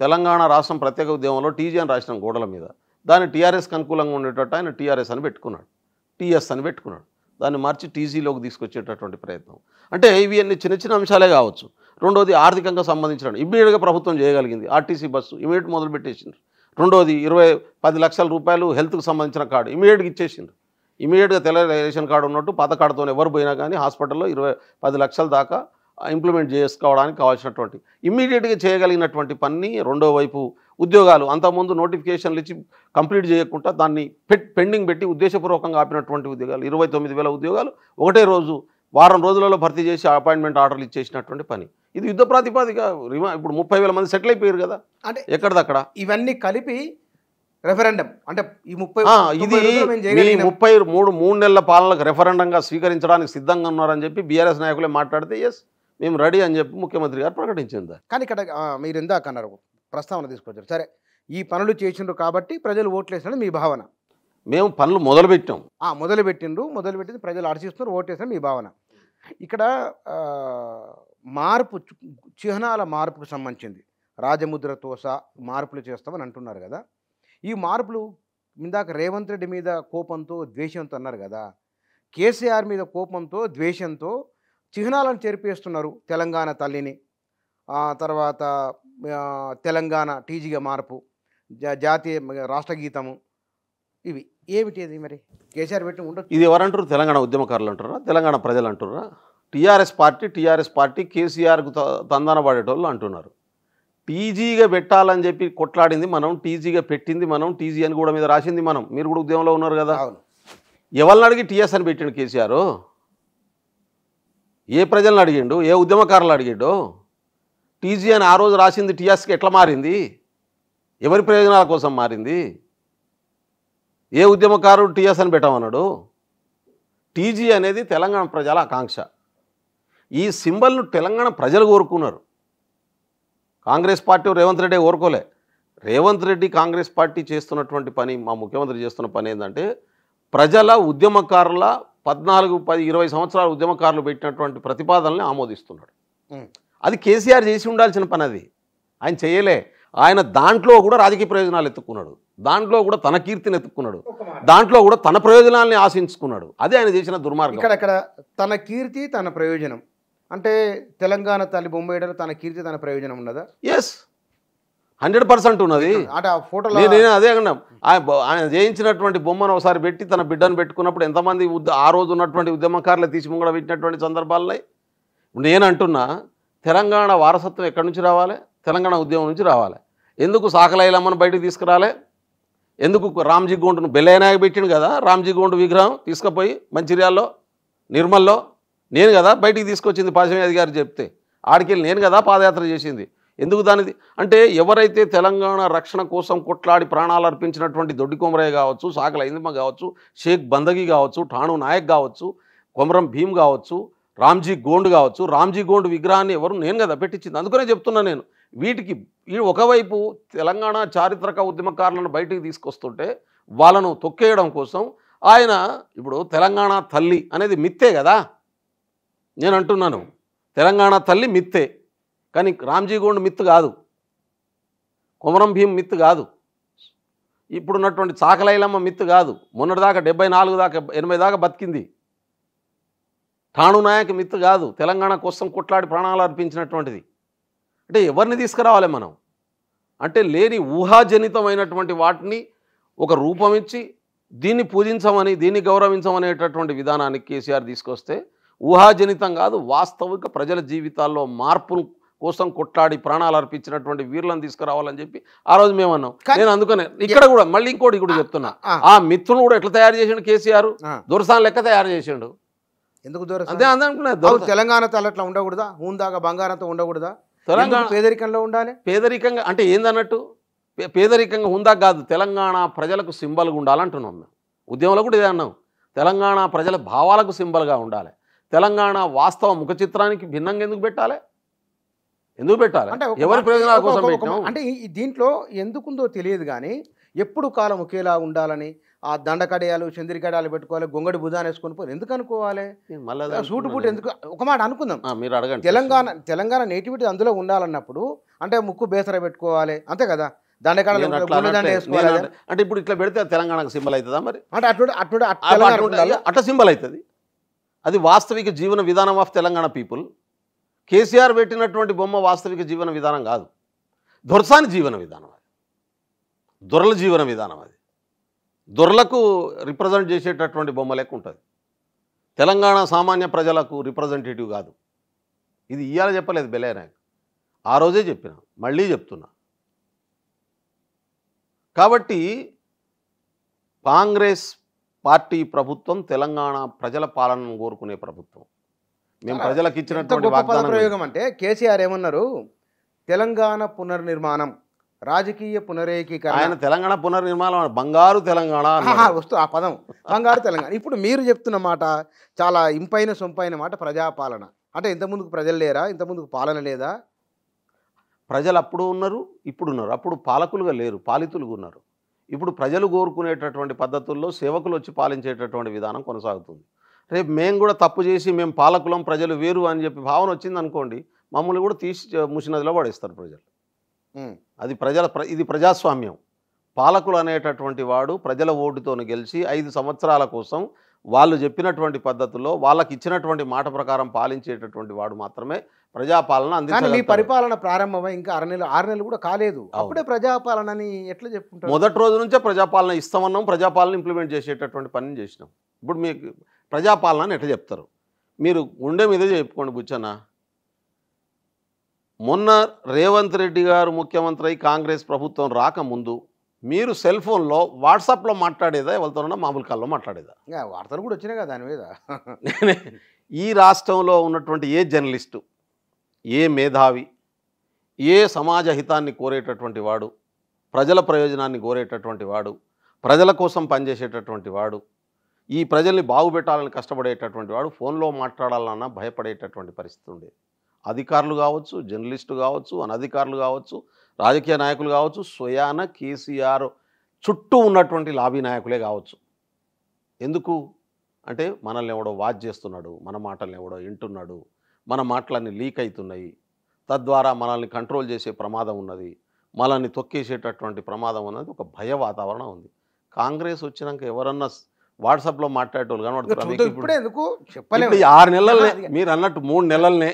తెలంగాణ రాష్ట్రం ప్రత్యేక ఉద్యమంలో టీజీ అని రాసినాం గోడల మీద. దాన్ని టీఆర్ఎస్కి అనుకూలంగా ఉండేటట్టు ఆయన టీఆర్ఎస్ అని పెట్టుకున్నాడు, టీఎస్ అని పెట్టుకున్నాడు. దాన్ని మార్చి టీజీలోకి తీసుకొచ్చేటటువంటి ప్రయత్నం. అంటే ఇవి అన్ని చిన్న చిన్న అంశాలే కావచ్చు. రెండోది ఆర్థికంగా సంబంధించిన ఇమ్మీడియట్గా ప్రభుత్వం చేయగలిగింది. ఆర్టీసీ బస్సు ఇమీడియట్ మొదలు పెట్టేసిండ్రు. రెండోది 10 లక్షల రూపాయలు హెల్త్కి సంబంధించిన కార్డు ఇమీడియట్గా ఇచ్చేసిండ్రు. ఇమీడియట్గా తెల్ల రేషన్ కార్డు ఉన్నట్టు పాత కార్డుతో ఎవరు పోయినా కానీ హాస్పిటల్లో 10 లక్షల దాకా ఇంప్లిమెంట్ చేసుకోవడానికి కావాల్సినటువంటి ఇమ్మీడియట్గా చేయగలిగినటువంటి పని. రెండో వైపు ఉద్యోగాలు అంతకుముందు నోటిఫికేషన్లు ఇచ్చి కంప్లీట్ చేయకుండా దాన్ని పెండింగ్ పెట్టి ఉద్దేశపూర్వకంగా ఆపినటువంటి ఉద్యోగాలు 29,000 ఉద్యోగాలు ఒకటే రోజు వారం రోజులలో భర్తీ చేసి అపాయింట్మెంట్ ఆర్డర్లు ఇచ్చేసినటువంటి పని. ఇది యుద్ధ ప్రాతిపాదిక. ఇప్పుడు 30,000 మంది సెటిల్ అయిపోయారు కదా, అంటే ఎక్కడిదక్కడ. ఇవన్నీ కలిపి రెఫరెండం అంటే ఈ ఇది 3 నెలల పాలనకు రెఫరెండంగా స్వీకరించడానికి సిద్ధంగా ఉన్నారని చెప్పి బీఆర్ఎస్ నాయకులే మాట్లాడితే ఎస్ మేము రెడీ అని చెప్పి ముఖ్యమంత్రి గారు ప్రకటించింది. కానీ ఇక్కడ మీరు ఇందాక అన్నారు, ప్రస్తావన తీసుకొచ్చారు. సరే, ఈ పనులు చేసిండ్రు కాబట్టి ప్రజలు ఓట్లేసినది మీ భావన. మేము పనులు మొదలుపెట్టాం, మొదలుపెట్టింది ప్రజలు ఆశిస్తున్నారు, ఓటేసిన మీ భావన. ఇక్కడ మార్పు, చిహ్నాల మార్పుకు సంబంధించింది రాజముద్రతో మార్పులు చేస్తామని అంటున్నారు కదా. ఈ మార్పులు ఇందాక రేవంత్ రెడ్డి మీద కోపంతో ద్వేషంతో అన్నారు కదా, కేసీఆర్ మీద కోపంతో ద్వేషంతో చిహ్నాలను చెరిపేస్తున్నారు. తెలంగాణ తల్లిని, తర్వాత తెలంగాణ టీజీగా మార్పు, జాతీయ రాష్ట్రగీతము, ఇవి ఏమిటి? అది మరి కేసీఆర్ పెట్టి ఉండదు. ఇది ఎవరంటారు? తెలంగాణ ఉద్యమకారులు అంటారా, తెలంగాణ ప్రజలు అంటారా? టీఆర్ఎస్ పార్టీ కేసీఆర్కు తందాన పడేటోళ్ళు అంటున్నారు. టీజీగా పెట్టాలని చెప్పి కొట్లాడింది మనం, టీజీగా పెట్టింది మనం, టీజీ అని కూడా మీద రాసింది మనం. మీరు కూడా ఉద్యమంలో ఉన్నారు కదా. ఎవరిని అడిగి టీఎస్ అని పెట్టిండు కేసీఆర్? ఏ ప్రజలను అడిగిండు? ఏ ఉద్యమకారులు అడిగిండు? టీజీ అని ఆ రోజు రాసింది టీఎస్కి ఎట్లా మారింది? ఎవరి ప్రయోజనాల కోసం మారింది? ఏ ఉద్యమకారుడు టీఎస్ అని పెట్టమన్నాడు? టీజీ అనేది తెలంగాణ ప్రజల ఆకాంక్ష. ఈ సింబల్ను తెలంగాణ ప్రజలు కోరుకున్నారు. కాంగ్రెస్ పార్టీ రేవంత్ రెడ్డి కోరుకోలే. రేవంత్ రెడ్డి కాంగ్రెస్ పార్టీ చేస్తున్నటువంటి పని, మా ముఖ్యమంత్రి చేస్తున్న పని ఏంటంటే ప్రజల ఉద్యమకారుల 14, 10, 20 సంవత్సరాల ఉద్యమకారులు పెట్టినటువంటి ప్రతిపాదనల్ని ఆమోదిస్తున్నాడు. అది కేసీఆర్ చేసి ఉండాల్సిన పని. అది ఆయన చేయలే. ఆయన దాంట్లో కూడా రాజకీయ ప్రయోజనాలు ఎత్తుక్కున్నాడు, దాంట్లో కూడా తన కీర్తిని ఎత్తుక్కున్నాడు, దాంట్లో కూడా తన ప్రయోజనాల్ని ఆశించుకున్నాడు. అదే ఆయన చేసిన దుర్మార్గం. ఇక్కడ తన కీర్తి తన ప్రయోజనం అంటే తెలంగాణ తల్లి బొమ్మ వేయడం తన కీర్తి తన ప్రయోజనం ఉన్నదా? ఎస్, 100% ఉన్నది. అంటే ఆ ఫోటోలో నేను అదే అన్నా. ఆయన జయించినటువంటి బొమ్మను ఒకసారి పెట్టి తన బిడ్డను పెట్టుకున్నప్పుడు ఎంతమంది ఆ రోజు ఉన్నటువంటి ఉద్యమకారులు తీసి ముంగడ పెట్టినటువంటి సందర్భాలున్నాయి. నేను అంటున్నా, తెలంగాణ వారసత్వం ఎక్కడి నుంచి రావాలి? తెలంగాణ ఉద్యమం నుంచి రావాలి. ఎందుకు సాకలైలమ్మను బయటకు తీసుకురాలే? ఎందుకు రామ్జీ గోండును బెల్లైనాయకు పెట్టిండు కదా, రామ్జీ గోండు విగ్రహం తీసుకుపోయి మంచిర్యాల్లో, నిర్మల్లో నేను కదా బయటికి తీసుకొచ్చింది. పాశమేధి గారు చెప్తే ఆడికెళ్ళి నేను కదా పాదయాత్ర చేసింది. ఎందుకు దానిది అంటే ఎవరైతే తెలంగాణ రక్షణ కోసం కొట్లాడి ప్రాణాలు అర్పించినటువంటి దొడ్డి కొమరయ్య కావచ్చు, సాకల ఇందిమ కావచ్చు, షేక్ బందగి కావచ్చు, ఠాణు నాయక్ కావచ్చు, కొమరం భీమ్ కావచ్చు, రామ్జీ గోండు కావచ్చు, రామ్జీ గోండు విగ్రహాన్ని ఎవరు నేను కదా పెట్టించింది. అందుకనే చెప్తున్నా నేను. వీటికి ఒకవైపు తెలంగాణ చారిత్రక ఉద్యమకారులను బయటికి తీసుకొస్తుంటే వాళ్ళను తొక్కేయడం కోసం ఆయన ఇప్పుడు తెలంగాణ తల్లి అనేది మిత్తే కదా. నేను అంటున్నాను తెలంగాణ తల్లి మిత్తే, కానీ రామ్జీ గోండ్ మిత్తు కాదు, కొమరం భీమ్ మిత్తు కాదు, ఇప్పుడున్నటువంటి చాకలైలమ్మ మిత్తు కాదు. మొన్నటిదాకా 74 దాకా 80 దాకా బతికింది. ఠాణు నాయక్ మిత్తు కాదు, తెలంగాణ కోసం కొట్లాడి ప్రాణాలు అర్పించినటువంటిది. అంటే ఎవరిని తీసుకురావాలి మనం? అంటే లేని ఊహాజనితమైనటువంటి వాటిని ఒక రూపం ఇచ్చి దీన్ని పూజించమని, దీన్ని గౌరవించమనేటటువంటి విధానానికి కేసీఆర్ తీసుకొస్తే ఊహాజనితం కాదు, వాస్తవిక ప్రజల జీవితాల్లో మార్పుల కోసం కొట్లాడి ప్రాణాలు అర్పించినటువంటి వీరులను తీసుకురావాలని చెప్పి ఆ రోజు మేము అన్నాం. నేను అందుకనే ఇక్కడ కూడా మళ్ళీ ఇంకోటి కూడా చెప్తున్నా, ఆ మిత్రును కూడా ఎట్లా తయారు చేసిండు కేసీఆర్? దొరసాన్ లెక్క తయారు చేసిండు. ఎందుకు దొరసాన్? అదే అనుకున్నా, తెలంగాణ తలట్లా ఉండకూడదా? హూందాగా బంగారంతో ఉండకూడదా? తెలంగాణ పేదరికంలో ఉండాలి. పేదరికంగా అంటే ఏందన్నట్టు? పేదరికంగా హుందా కాదు, తెలంగాణ ప్రజలకు సింబల్గా ఉండాలంటున్నాం మేము. ఉద్యమంలో కూడా ఇదే అన్నాం, తెలంగాణ ప్రజల భావాలకు సింబల్గా ఉండాలి. తెలంగాణ వాస్తవ ముఖ చిత్రానికి భిన్నంగా ఎందుకు పెట్టాలి? ఎందుకు పెట్టాలి? అంటే ఎవరి ప్రయోజనాల కోసం పెట్టాం? అంటే దీంట్లో ఎందుకుందో తెలియదు కానీ ఎప్పుడు కాలం ఒకేలా ఉండాలని ఆ దండకడియాలు చంద్రికడియాలు పెట్టుకోవాలి, గొంగడి భుజాన్ని వేసుకొని పోయి ఎందుకు అనుకోవాలి? మళ్ళీ సూటు బూటు ఎందుకు? ఒక మాట అనుకుందాం, మీరు అడగండి. తెలంగాణ నేటివిటీ అందులో ఉండాలన్నప్పుడు అంటే ముక్కు బేసర పెట్టుకోవాలి అంతే కదా, దండకడలు నేను అట్లా గుండె దండ అనట్లేదు. వేసుకోవాలి. నేను అంటే ఇప్పుడు ఇట్లా పెడితే అది తెలంగాణకు సింబల్ అవుతుందా మరి? అంటే తెలంగాణ ఉండాలి. అట్లా సింబల్ అవుతుంది. అది వాస్తవిక జీవన విధానం ఆఫ్ తెలంగాణ పీపుల్. కేసీఆర్ పెట్టినటువంటి బొమ్మ వాస్తవిక జీవన విధానం కాదు, దొరసాని జీవన విధానం, అది దొరల జీవన విధానం. అది దొరలకు రిప్రజెంట్ చేసేటటువంటి బొమ్మ లెక్క ఉంటుంది. తెలంగాణ సామాన్య ప్రజలకు రిప్రజెంటేటివ్ కాదు. ఇది ఇవాళ చెప్పలేదు బెల్లయ్య నాయక్, ఆ రోజే చెప్పిన, మళ్ళీ చెప్తున్నా. కాబట్టి కాంగ్రెస్ పార్టీ ప్రభుత్వం తెలంగాణ ప్రజల పాలనను కోరుకునే ప్రభుత్వం. మేము ప్రజలకు ఇచ్చినటువంటి వాగ్దానం ప్రయోగం అంటే కేసీఆర్ ఏమన్నారు, తెలంగాణ పునర్నిర్మాణం, రాజకీయ పునరేకీకరణ. ఆయన తెలంగాణ పునర్నిర్మాణం, బంగారు తెలంగాణ వస్తూ ఆ పదం బంగారు తెలంగాణ. ఇప్పుడు మీరు చెప్తున్న మాట చాలా ఇంపైన సొంపైన మాట, ప్రజాపాలన. అంటే ఇంతకుముందుకు ప్రజలు లేరా, ఇంతకుముందుకు పాలన లేదా? ప్రజలు అప్పుడు ఉన్నారు, ఇప్పుడు ఉన్నారు. అప్పుడు పాలకులుగా లేరు, పాలితులుగా ఉన్నారు. ఇప్పుడు ప్రజలు కోరుకునేటటువంటి పద్ధతుల్లో సేవకులు వచ్చి పాలించేటటువంటి విధానం కొనసాగుతుంది. రేపు మేము కూడా తప్పు చేసి మేము పాలకులం, ప్రజలు వేరు అని చెప్పి భావన వచ్చింది అనుకోండి, మమ్మల్ని కూడా తీసి ముసినదిలో పడేస్తారు ప్రజలు. అది ఇది ప్రజాస్వామ్యం. పాలకులు అనేటటువంటి వాడు ప్రజల ఓటుతో గెలిచి 5 సంవత్సరాల కోసం వాళ్ళు చెప్పినటువంటి పద్ధతుల్లో వాళ్ళకి ఇచ్చినటువంటి మాట ప్రకారం పాలించేటటువంటి వాడు మాత్రమే ప్రజాపాలన అందించాలి. మీ పరిపాలన ప్రారంభమై ఇంకా 6 నెలలు కూడా కాలేదు, అప్పుడే ప్రజాపాలనని ఎట్లా చెప్పుకుంటారు? మొదటి రోజు నుంచే ప్రజాపాలన ఇస్తామన్నాం, ప్రజాపాలన ఇంప్లిమెంట్ చేసేటటువంటి పని చేసినాం. ఇప్పుడు మీకు ప్రజాపాలన ఎట్లా చెప్తారు? మీరు గుండె మీదే చెప్పుకోండి బుచ్చన్న. మొన్న రేవంత్ రెడ్డి గారు ముఖ్యమంత్రి అయి కాంగ్రెస్ ప్రభుత్వం రాకముందు మీరు సెల్ ఫోన్లో వాట్సాప్లో మాట్లాడేదా, ఎవరితోనన్నా మామూలు కాల్లో మాట్లాడేదా? వార్తలు కూడా వచ్చినాయి కదా దాని మీద. ఈ రాష్ట్రంలో ఉన్నటువంటి ఏ జర్నలిస్టు, ఏ మేధావి, ఏ సమాజ హితాన్ని కోరేటటువంటి వాడు, ప్రజల ప్రయోజనాన్ని కోరేటటువంటి వాడు, ప్రజల కోసం పనిచేసేటటువంటి వాడు, ఈ ప్రజల్ని బాగుపెట్టాలని కష్టపడేటటువంటి వాడు ఫోన్లో మాట్లాడాలన్నా భయపడేటటువంటి పరిస్థితి ఉండేది. అధికారులు కావచ్చు, జర్నలిస్టులు కావచ్చు, అనధికారులు కావచ్చు, రాజకీయ నాయకులు కావచ్చు, స్వయాన కేసీఆర్ చుట్టూ ఉన్నటువంటి లాబీ నాయకులే కావచ్చు. ఎందుకు అంటే మనల్ని ఎవడో వాచ్ చేస్తున్నాడు, మన మాటల్ని ఎవడో వింటున్నాడు, మన మాటలన్నీ లీక్ అవుతున్నాయి, తద్వారా మనల్ని కంట్రోల్ చేసే ప్రమాదం ఉన్నది, మనల్ని తొక్కేసేటటువంటి ప్రమాదం ఉన్నది, ఒక భయ వాతావరణం ఉంది. కాంగ్రెస్ వచ్చినాక ఎవరన్నా వాట్సాప్లో మాట్లాడేటోళ్ళు కనబడుతున్నారు. ఇప్పుడు 6 నెలలనే, మీరు అన్నట్టు 3 నెలలనే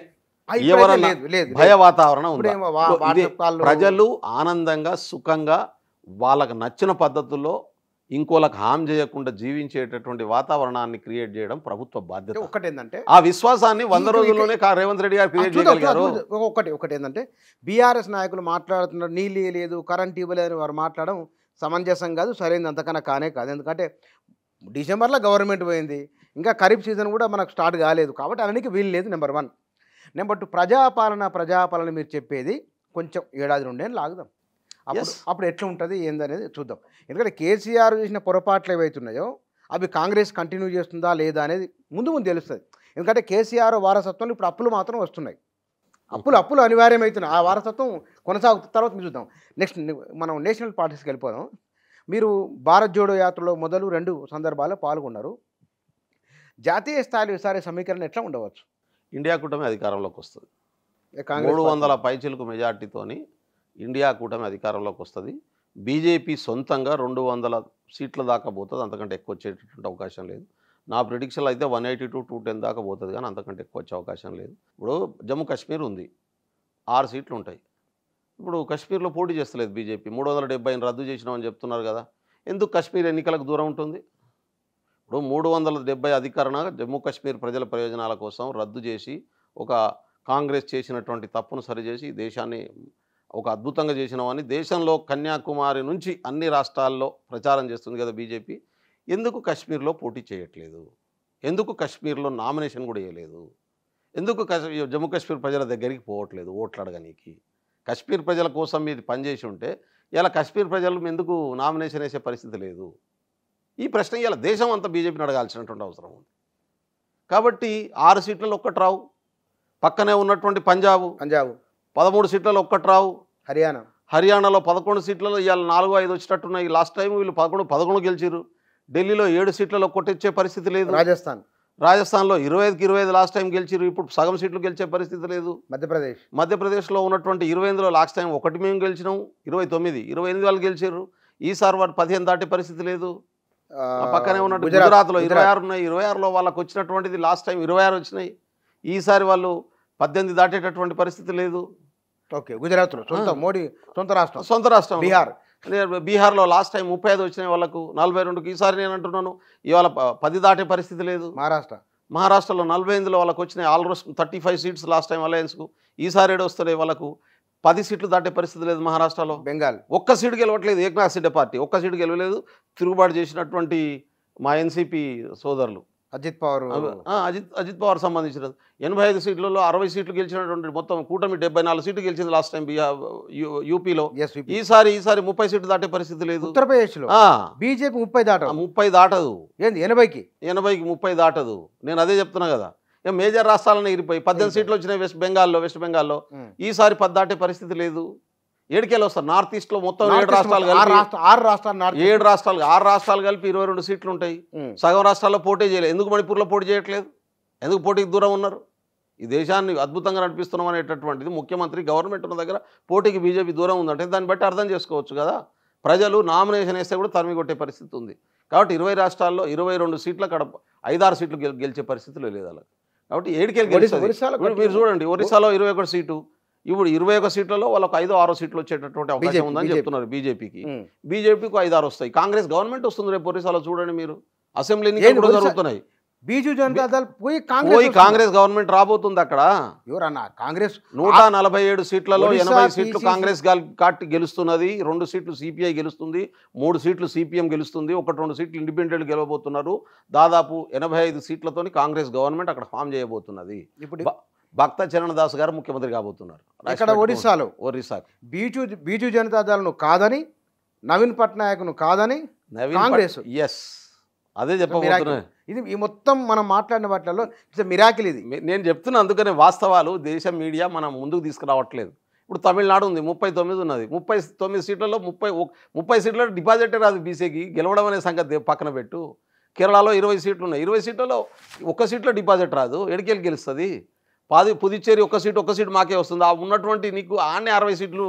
ఎవరన్నా భయ వాతావరణం ఉంది. ప్రజలు ఆనందంగా సుఖంగా వాళ్ళకు నచ్చిన పద్ధతుల్లో ఇంకోలకు హామ్ చేయకుండా జీవించేటటువంటి వాతావరణాన్ని క్రియేట్ చేయడం ప్రభుత్వ బాధ్యత. ఒకటేంటంటే ఆ విశ్వాసాన్ని 100 రోజుల్లోనే రేవంత్ రెడ్డి గారు క్రియేట్ చేయగలిగారు. ఒకటి ఏంటంటే బీఆర్ఎస్ నాయకులు మాట్లాడుతున్నారు, నీళ్ళు లేదు, కరెంట్ ఇవ్వలేదు, వారు మాట్లాడడం సమంజసం కాదు, సరైనది అంతకన్నా కానే కాదు. ఎందుకంటే డిసెంబర్లో గవర్నమెంట్ పోయింది, ఇంకా ఖరీఫ్ సీజన్ కూడా మనకు స్టార్ట్ కాలేదు, కాబట్టి అనడానికి వీలు లేదు. నెంబర్ 1. నెంబర్ 2, ప్రజాపాలన మీరు చెప్పేది కొంచెం 7 2 ఏళ్ళు ఆగుదాం, అప్పుడు ఎట్లా ఉంటుంది ఏందనేది చూద్దాం. ఎందుకంటే కేసీఆర్ చేసిన పొరపాట్లు ఏవైతున్నాయో అవి కాంగ్రెస్ కంటిన్యూ చేస్తుందా లేదా అనేది ముందు తెలుస్తుంది. ఎందుకంటే కేసీఆర్ వారసత్వంలో ఇప్పుడు అప్పులు మాత్రం వస్తున్నాయి, అప్పులు అనివార్యమవుతున్నాయి, ఆ వారసత్వం కొనసాగుతున్న తర్వాత మీరు చూద్దాం. నెక్స్ట్ మనం నేషనల్ పార్టీస్కి వెళ్ళిపోదాం. మీరు భారత్ జోడో యాత్రలో మొదలు 2 సందర్భాల్లో పాల్గొన్నారు. జాతీయ స్థాయిలో ఈసారి సమీకరణ ఎట్లా ఉండవచ్చు? ఇండియా కూటమి అధికారంలోకి వస్తుంది. 300 పైచిలకు మెజార్టీతోని ఇండియా కూటమి అధికారంలోకి వస్తుంది. బీజేపీ సొంతంగా 200 సీట్ల దాకా పోతుంది, అంతకంటే ఎక్కువ వచ్చేటటువంటి అవకాశం లేదు. నా ప్రిడిక్షన్లో అయితే 180 to 210 దాకా పోతుంది, కానీ అంతకంటే ఎక్కువ వచ్చే అవకాశం లేదు. ఇప్పుడు జమ్మూ కాశ్మీర్ ఉంది, 6 సీట్లు ఉంటాయి. ఇప్పుడు కశ్మీర్లో పోటీ చేస్తలేదు బీజేపీ, 370ని రద్దు చేసినామని చెప్తున్నారు కదా. ఎందుకు కశ్మీర్ ఎన్నికలకు దూరం ఉంటుంది? ఇప్పుడు 370 అధికరణ జమ్మూ కాశ్మీర్ ప్రజల ప్రయోజనాల కోసం రద్దు చేసి ఒక కాంగ్రెస్ చేసినటువంటి తప్పును సరిచేసి దేశాన్ని ఒక అద్భుతంగా చేసినామని దేశంలో కన్యాకుమారి నుంచి అన్ని రాష్ట్రాల్లో ప్రచారం చేస్తుంది కదా బీజేపీ. ఎందుకు కశ్మీర్లో పోటీ చేయట్లేదు? ఎందుకు కశ్మీర్లో నామినేషన్ కూడా వేయలేదు? ఎందుకు జమ్మూ కాశ్మీర్ ప్రజల దగ్గరికి పోవట్లేదు ఓట్లు అడగనీకి? కశ్మీర్ ప్రజల కోసం మీరు పనిచేసి ఉంటే ఇలా కశ్మీర్ ప్రజలు ఎందుకు నామినేషన్ వేసే పరిస్థితి లేదు? ఈ ప్రశ్న ఇలా దేశం అంతా బీజేపీని అడగాల్సినటువంటి అవసరం ఉంది. కాబట్టి 6 సీట్లలో ఒక్కటి రావు. పక్కనే ఉన్నటువంటి పంజాబ్ 13 సీట్లలో ఒక్కటి రావు. హర్యానాలో 11 సీట్లలో ఇవాళ 4-5 వచ్చేటట్టున్నాయి. లాస్ట్ టైం వీళ్ళు 11 గెలిచారు. ఢిల్లీలో 7 సీట్లలో కొట్టించే పరిస్థితి లేదు. రాజస్థాన్లో 25కి 25 లాస్ట్ టైం గెలిచిరు, ఇప్పుడు సగం సీట్లు గెలిచే పరిస్థితి లేదు. మధ్యప్రదేశ్లో ఉన్నటువంటి 28లో లాస్ట్ టైం ఒకటి మేము గెలిచినాం, 29 వాళ్ళు గెలిచారు. ఈసారి వాడు 15 దాటే పరిస్థితి లేదు. పక్కనే ఉన్నట్టు గుజరాత్లో 26 ఉన్నాయి, 26లో వాళ్ళకు వచ్చినటువంటిది లాస్ట్ టైం 26 వచ్చినాయి. ఈసారి వాళ్ళు 18 దాటేటటువంటి పరిస్థితి లేదు. గుజరాత్లో సొంత రాష్ట్రం బీహార్లో లాస్ట్ టైం 35 వచ్చినాయి వాళ్ళకు, 42కి. ఈసారి నేను అంటున్నాను ఇవాళ 10 దాటే పరిస్థితి లేదు. మహారాష్ట్రలో 48లో వాళ్ళకు వచ్చినాయి ఆల్మోస్ట్ 35 సీట్స్ లాస్ట్ టైం అలయన్స్కు. ఈసారి ఏడు వస్తున్నాయి వాళ్ళకు 10 సీట్లు దాటే పరిస్థితి లేదు. మహారాష్ట్రలో బెంగాల్ ఒక్క సీటు గెలవట్లేదు. ఏక్నాథ్ షిండే పార్టీ ఒక్క సీటు గెలవలేదు. తిరుగుబాటు చేసినటువంటి మా ఎన్సీపీ సోదరులు అజిత్ పవార్ సంబంధించినది 85 సీట్లలో 60 సీట్లు గెలిచినటువంటి మొత్తం కూటమి 74 సీట్లు గెలిచింది లాస్ట్ టైం యూపీలో. ఈసారి 30 సీట్లు దాటే పరిస్థితి లేదు. ఉత్తరప్రదేశ్లో బీజేపీ 30 దాటదు. 80కి 30 దాటదు. నేను అదే చెప్తున్నా కదా. మేజర్ రాష్ట్రాలను ఎగిరిపోయి 18 సీట్లు వచ్చినాయి వెస్ట్ బెంగాల్లో. ఈసారి 10 దాటే పరిస్థితి లేదు. ఏడుకేళ్ళు వస్తారు. నార్త్ ఈస్ట్ లో మొత్తం 7 రాష్ట్రాలు కలిపి 6 రాష్ట్రాలు కలిపి 22 సీట్లు ఉంటాయి. సగం రాష్ట్రాల్లో పోటీ చేయలేదు. ఎందుకు మణిపూర్లో పోటీ చేయట్లేదు? ఎందుకు పోటీకి దూరం ఉన్నారు? ఈ దేశాన్ని అద్భుతంగా నడిపిస్తున్నాం అనేటటువంటిది ముఖ్యమంత్రి గవర్నమెంట్ ఉన్న దగ్గర పోటీకి బీజేపీ దూరం ఉందంటే దాన్ని బట్టి అర్థం చేసుకోవచ్చు కదా. ప్రజలు నామినేషన్ వేస్తే కూడా తరిమి కొట్టే పరిస్థితి ఉంది. కాబట్టి 20 రాష్ట్రాల్లో 22 సీట్ల కడ 5-6 సీట్లు గెలిచే పరిస్థితులు లేదు అలా. కాబట్టి 7 గెలిచారు. మీరు చూడండి, ఒరిస్సాలో 21 సీటు, ఇప్పుడు 21 సీట్లలో వాళ్ళకు 5-6 సీట్లు వచ్చేటటువంటి అవకాశం ఉందని చెప్తున్నారు బీజేపీకి. 5-6 వస్తాయి. కాంగ్రెస్ గవర్నమెంట్ వస్తుంది రేపు ఒరిస్సాలో. చూడండి మీరు, అసెంబ్లీ ఎన్నికలు కూడా జరుగుతున్నాయి. బీజూ జనతా దళ్ పోయి కాంగ్రెస్ గవర్నమెంట్ రాబోతుంది అక్కడ. కాంగ్రెస్ 147 సీట్లలో 80 సీట్లు కాంగ్రెస్ గెలుస్తున్నది, 2 సీట్లు సిపిఐ గెలుస్తుంది, 3 సీట్లు సిపిఎం గెలుస్తుంది, 1-2 సీట్లు ఇండిపెండెంట్ గెలవబోతున్నారు. దాదాపు 85 సీట్లతోని కాంగ్రెస్ గవర్నమెంట్ అక్కడ ఫామ్ చేయబోతున్నది. ఇప్పుడు భక్త చరణ్ దాస్ గారు ముఖ్యమంత్రి కాబోతున్నారు. ఇక్కడ ఒరిస్సాలో బీజూ జనతా దళను కాదని, నవీన్ పట్నాయక్ను కాదని కాంగ్రెస్ అదే చెప్పబోతున్నా. ఇది ఈ మొత్తం మనం మాట్లాడిన వాటిలో మిరాకిల్ ఇది. నేను చెప్తున్నా, అందుకనే వాస్తవాలు దేశం మీడియా మనం ముందుకు తీసుకురావట్లేదు. ఇప్పుడు తమిళనాడు ఉంది, 39 ఉన్నది. 39 సీట్లలో 30 సీట్లలో డిపాజిటే రాదు బీసీకి. గెలవడం అనే సంగతి పక్కన పెట్టు. కేరళలో 20 సీట్లు ఉన్నాయి. 20 సీట్లలో 1 సీట్లో డిపాజిట్ రాదు. ఎడికెళ్ళి గెలుస్తుంది? పుదుచ్చేరి 1 సీటు మాకే వస్తుంది. ఆ ఉన్నటువంటి నీకు ఆనే 60 సీట్లు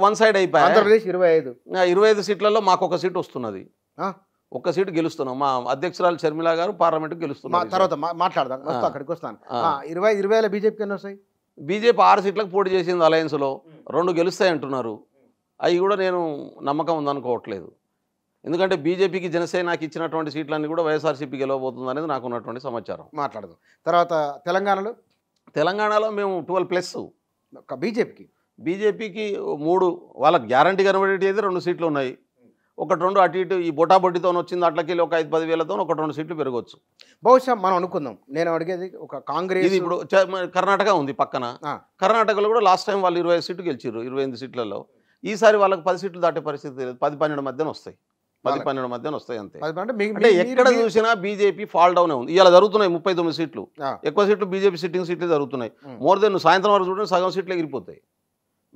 వన్ సైడ్ అయిపోయాయి. ఆంధ్రప్రదేశ్ 25 సీట్లలో మాకు 1 సీటు వస్తున్నది. 1 సీటు గెలుస్తున్నాం. మా అధ్యక్షురాలు షర్మిల గారు పార్లమెంట్కి గెలుస్తున్నారు. తర్వాత మాట్లాడదాం, అక్కడికి వస్తాను. 20 బీజేపీకి ఎన్ని వస్తాయి? బీజేపీ 6 సీట్లకు పోటీ చేసింది అలయన్స్లో. 2 గెలుస్తాయి అంటున్నారు. అవి కూడా నేను నమ్మకం ఉందనుకోవట్లేదు. ఎందుకంటే బీజేపీకి జనసేనకి ఇచ్చినటువంటి సీట్లన్నీ కూడా వైఎస్ఆర్సీపీ గెలవబోతుంది అనేది నాకు ఉన్నటువంటి సమాచారం. మాట్లాడదాం. తర్వాత తెలంగాణలో మేము 12+ బీజేపీకి 3 వాళ్ళకి గ్యారంటీ కనబడేది 2 సీట్లు ఉన్నాయి. 1-2 అటు ఇటు ఈ బొటాబొట్టితో వచ్చింది అట్లకెళ్ళి ఒక 5-10 వేలతో 1-2 సీట్లు పెరగవచ్చు బహుశా. మనం అనుకుందాం, నేను అడిగేది ఒక కాంగ్రెస్. ఇది ఇప్పుడు కర్ణాటక ఉంది పక్కన. కర్ణాటకలో కూడా లాస్ట్ టైం వాళ్ళు 25 సీట్లు గెలిచారు 28 సీట్లలో. ఈసారి వాళ్ళకి 10 సీట్లు దాటే పరిస్థితి లేదు. 10-12 మధ్యన వస్తాయి. 10-12 మధ్యన వస్తాయి అంతే. అంటే ఎక్కడ చూసినా బీజేపీ ఫాల్ డౌన్ ఉంది. ఇలా జరుగుతున్నాయి 39 సీట్లు. ఎక్కువ సీట్లు బీజేపీ సిట్టింగ్ సీట్లే జరుగుతున్నాయి. మోర్ దెన్ సాయంత్రం వరకు చూడండి సగం సీట్లు ఎగిరిపోతాయి.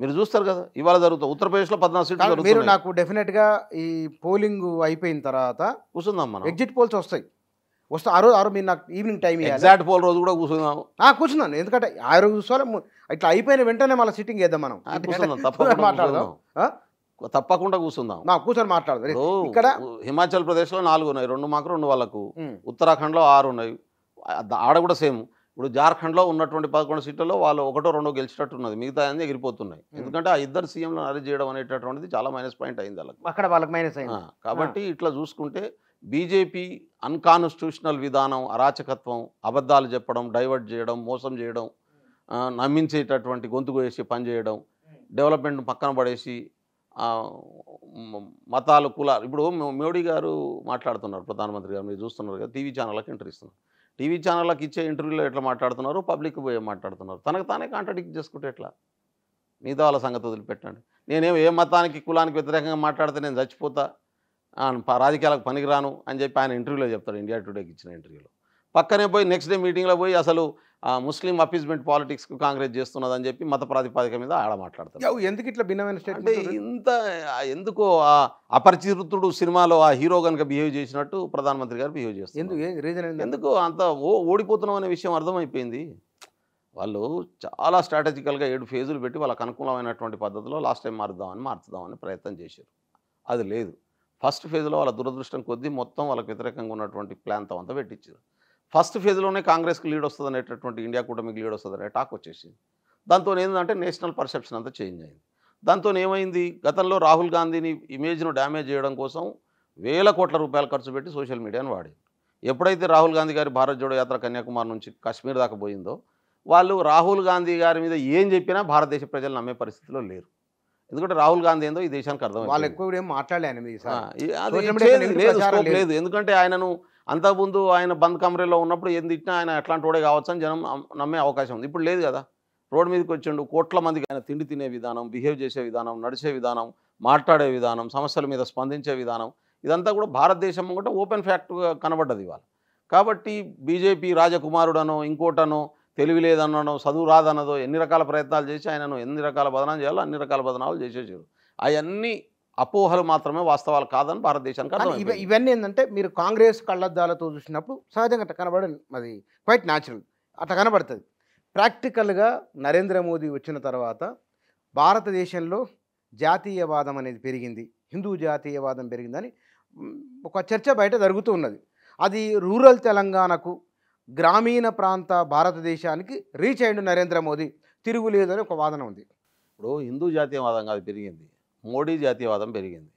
మీరు చూస్తారు కదా ఇవాళ జరుగుతుంది. ఉత్తరప్రదేశ్లో 14 సీట్లు జరుగుతుంది. మీరు నాకు డెఫినెట్గా ఈ పోలింగ్ అయిపోయిన తర్వాత కూర్చుందాం, మనం ఎగ్జిట్ పోల్స్ వస్తే ఆ రోజు మీరు నాకు ఈవినింగ్ టైం ఎగ్జాక్ట్ పోల్ రోజు కూడా కూర్చున్నాను. ఎందుకంటే ఆ రోజు చూసాలి ఇట్లా అయిపోయిన వెంటనే మళ్ళీ సిట్టింగ్ వేద్దాం మనం. మాట్లాడదాం, తప్పకుండా కూర్చుందాం. కూర్చొని మాట్లాడదాం. ఇక్కడ హిమాచల్ ప్రదేశ్లో 4 ఉన్నాయి, 2 మాకు 2 వాళ్ళకు. ఉత్తరాఖండ్లో 6 ఉన్నాయి. ఆడ కూడా సేమ్. ఇప్పుడు జార్ఖండ్లో ఉన్నటువంటి 11 సీట్లలో వాళ్ళు 1-2 గెలిచినట్టున్నది. మిగతా అన్ని ఎగిరిపోతున్నాయి. ఎందుకంటే ఆ ఇద్దరు సీఎంలను అరెస్ట్ చేయడం అనేటటువంటిది చాలా మైనస్ పాయింట్ అయింది వాళ్ళకి మైనస్ అయింది. కాబట్టి ఇట్లా చూసుకుంటే బీజేపీ అన్కాన్స్టిట్యూషనల్ విధానం, అరాచకత్వం, అబద్ధాలు చెప్పడం, డైవర్ట్ చేయడం, మోసం చేయడం, నమ్మించేటటువంటి గొంతుకు వేసి పనిచేయడం, డెవలప్మెంట్ పక్కన పడేసి మతాలు కులాలు. ఇప్పుడు మోడీ గారు మాట్లాడుతున్నారు, ప్రధానమంత్రి గారు, మీరు చూస్తున్నారు కదా, టీవీ ఛానళ్ళకి ఇంటర్వ్యూ ఇస్తున్నారు. టీవీ ఛానళ్ళకి ఇచ్చే ఇంటర్వ్యూలో ఎట్లా మాట్లాడుతున్నారు, పబ్లిక్ పోయి మాట్లాడుతున్నారు. తనకు తానే కాంట్రాడిక్ట్ చేసుకుంటే ఎట్లా? మిగతా వాళ్ళ సంగతి వదిలిపెట్టండి. నేనేం ఏ మతానికి కులానికి వ్యతిరేకంగా మాట్లాడితే నేను చచ్చిపోతా, రాజకీయాలకు పనికిరాను అని చెప్పి ఆయన ఇంటర్వ్యూలో చెప్తాడు, ఇండియా టుడేకి ఇచ్చిన ఇంటర్వ్యూలో. పక్కనే పోయి నెక్స్ట్ డే మీటింగ్లో పోయి అసలు ముస్లిం అపీస్మెంట్ పాలిటిక్స్కు కాంగ్రెస్ చేస్తున్నదని చెప్పి మత ప్రాతిపాదిక మీద ఆడ మాట్లాడతారు. ఎందుకు ఇట్లా భిన్నమైన అంటే స్టేట్మెంట్? ఇంత ఎందుకో ఆ అపరిచితుడు సినిమాలో ఆ హీరో కనుక బిహేవ్ చేసినట్టు ప్రధానమంత్రి గారు బిహేవ్ చేస్తారు. ఎందుకు రీజన్ ఏంది? ఎందుకు అంత ఓడిపోతున్నాం అనే విషయం అర్థమైపోయింది. వాళ్ళు చాలా స్ట్రాటజికల్గా 7 ఫేజులు పెట్టి వాళ్ళకు అనుకూలమైనటువంటి పద్ధతిలో లాస్ట్ టైం మార్చుదామని ప్రయత్నం చేశారు. అది లేదు. ఫస్ట్ ఫేజ్లో వాళ్ళ దురదృష్టం కొద్దీ మొత్తం వాళ్ళకి వ్యతిరేకంగా ఉన్నటువంటి ప్లాన్తో అంతా పెట్టించారు. ఫస్ట్ ఫేజ్లోనే కాంగ్రెస్కి లీడ్ వస్తుంది అనేటటువంటి ఇండియా కూటమికి లీడ్ వస్తుంది అనే టాక్ వచ్చేసింది. దాంతో ఏంటంటే నేషనల్ పర్సెప్షన్ అంతా చేంజ్ అయింది. దాంతో ఏమైంది, గతంలో రాహుల్ గాంధీని ఇమేజ్ను డ్యామేజ్ చేయడం కోసం వేల కోట్ల రూపాయలు ఖర్చు పెట్టి సోషల్ మీడియాను వాడారు. ఎప్పుడైతే రాహుల్ గాంధీ గారి భారత్ జోడో యాత్ర కన్యాకుమారి నుంచి కాశ్మీర్ దాకా పోయిందో వాళ్ళు రాహుల్ గాంధీ గారి మీద ఏం చెప్పినా భారతదేశ ప్రజలు నమ్మే పరిస్థితిలో లేరు. ఎందుకంటే రాహుల్ గాంధీ ఏందో ఈ దేశానికి అర్థం వాళ్ళు ఎక్కువ ఏం మాట్లాడలేను లేదు. ఎందుకంటే ఆయనను అంతకుముందు ఆయన బంద్ కమరేలో ఉన్నప్పుడు ఏం తిట్టినా ఆయన ఎట్లాంటి వాడే కావచ్చు అని జనం నమ్మే అవకాశం ఉంది. ఇప్పుడు లేదు కదా. రోడ్డు మీదకి వచ్చిండు, కోట్ల మందికి ఆయన తిండి తినే విధానం, బిహేవ్ చేసే విధానం, నడిచే విధానం, మాట్లాడే విధానం, సమస్యల మీద స్పందించే విధానం ఇదంతా కూడా భారతదేశం కూడా ఓపెన్ ఫ్యాక్ట్గా కనబడ్డది ఇవాళ. కాబట్టి బీజేపీ రాజకుమారుడనో ఇంకోటనో తెలివి లేదన్నో చదువు రాదన్నదో ఎన్ని రకాల ప్రయత్నాలు చేసి ఆయనను ఎన్ని రకాల బదనాలు చేయాలో అన్ని రకాల బదనాలు చేసేసారు. అవన్నీ అపోహలు మాత్రమే, వాస్తవాలు కాదని భారతదేశానికి అర్థం. ఇవన్నీ ఏంటంటే మీరు కాంగ్రెస్ కళ్ళద్దాలతో చూసినప్పుడు సహజంగా అట్లా కనబడదు, అది క్వైట్ న్యాచురల్ అట్లా కనబడుతుంది. ప్రాక్టికల్గా నరేంద్ర మోదీ వచ్చిన తర్వాత భారతదేశంలో జాతీయవాదం అనేది పెరిగింది, హిందూ జాతీయవాదం పెరిగిందని ఒక చర్చ బయట జరుగుతూ ఉన్నది. అది రూరల్ తెలంగాణకు, గ్రామీణ ప్రాంత భారతదేశానికి రీచ్ అయ్యిండు నరేంద్ర మోదీ, తిరుగులేదు అని ఒక వాదన ఉంది. ఇప్పుడు హిందూ జాతీయవాదం కాదు పెరిగింది, మోడీ జాతీయవాదం పెరిగింది.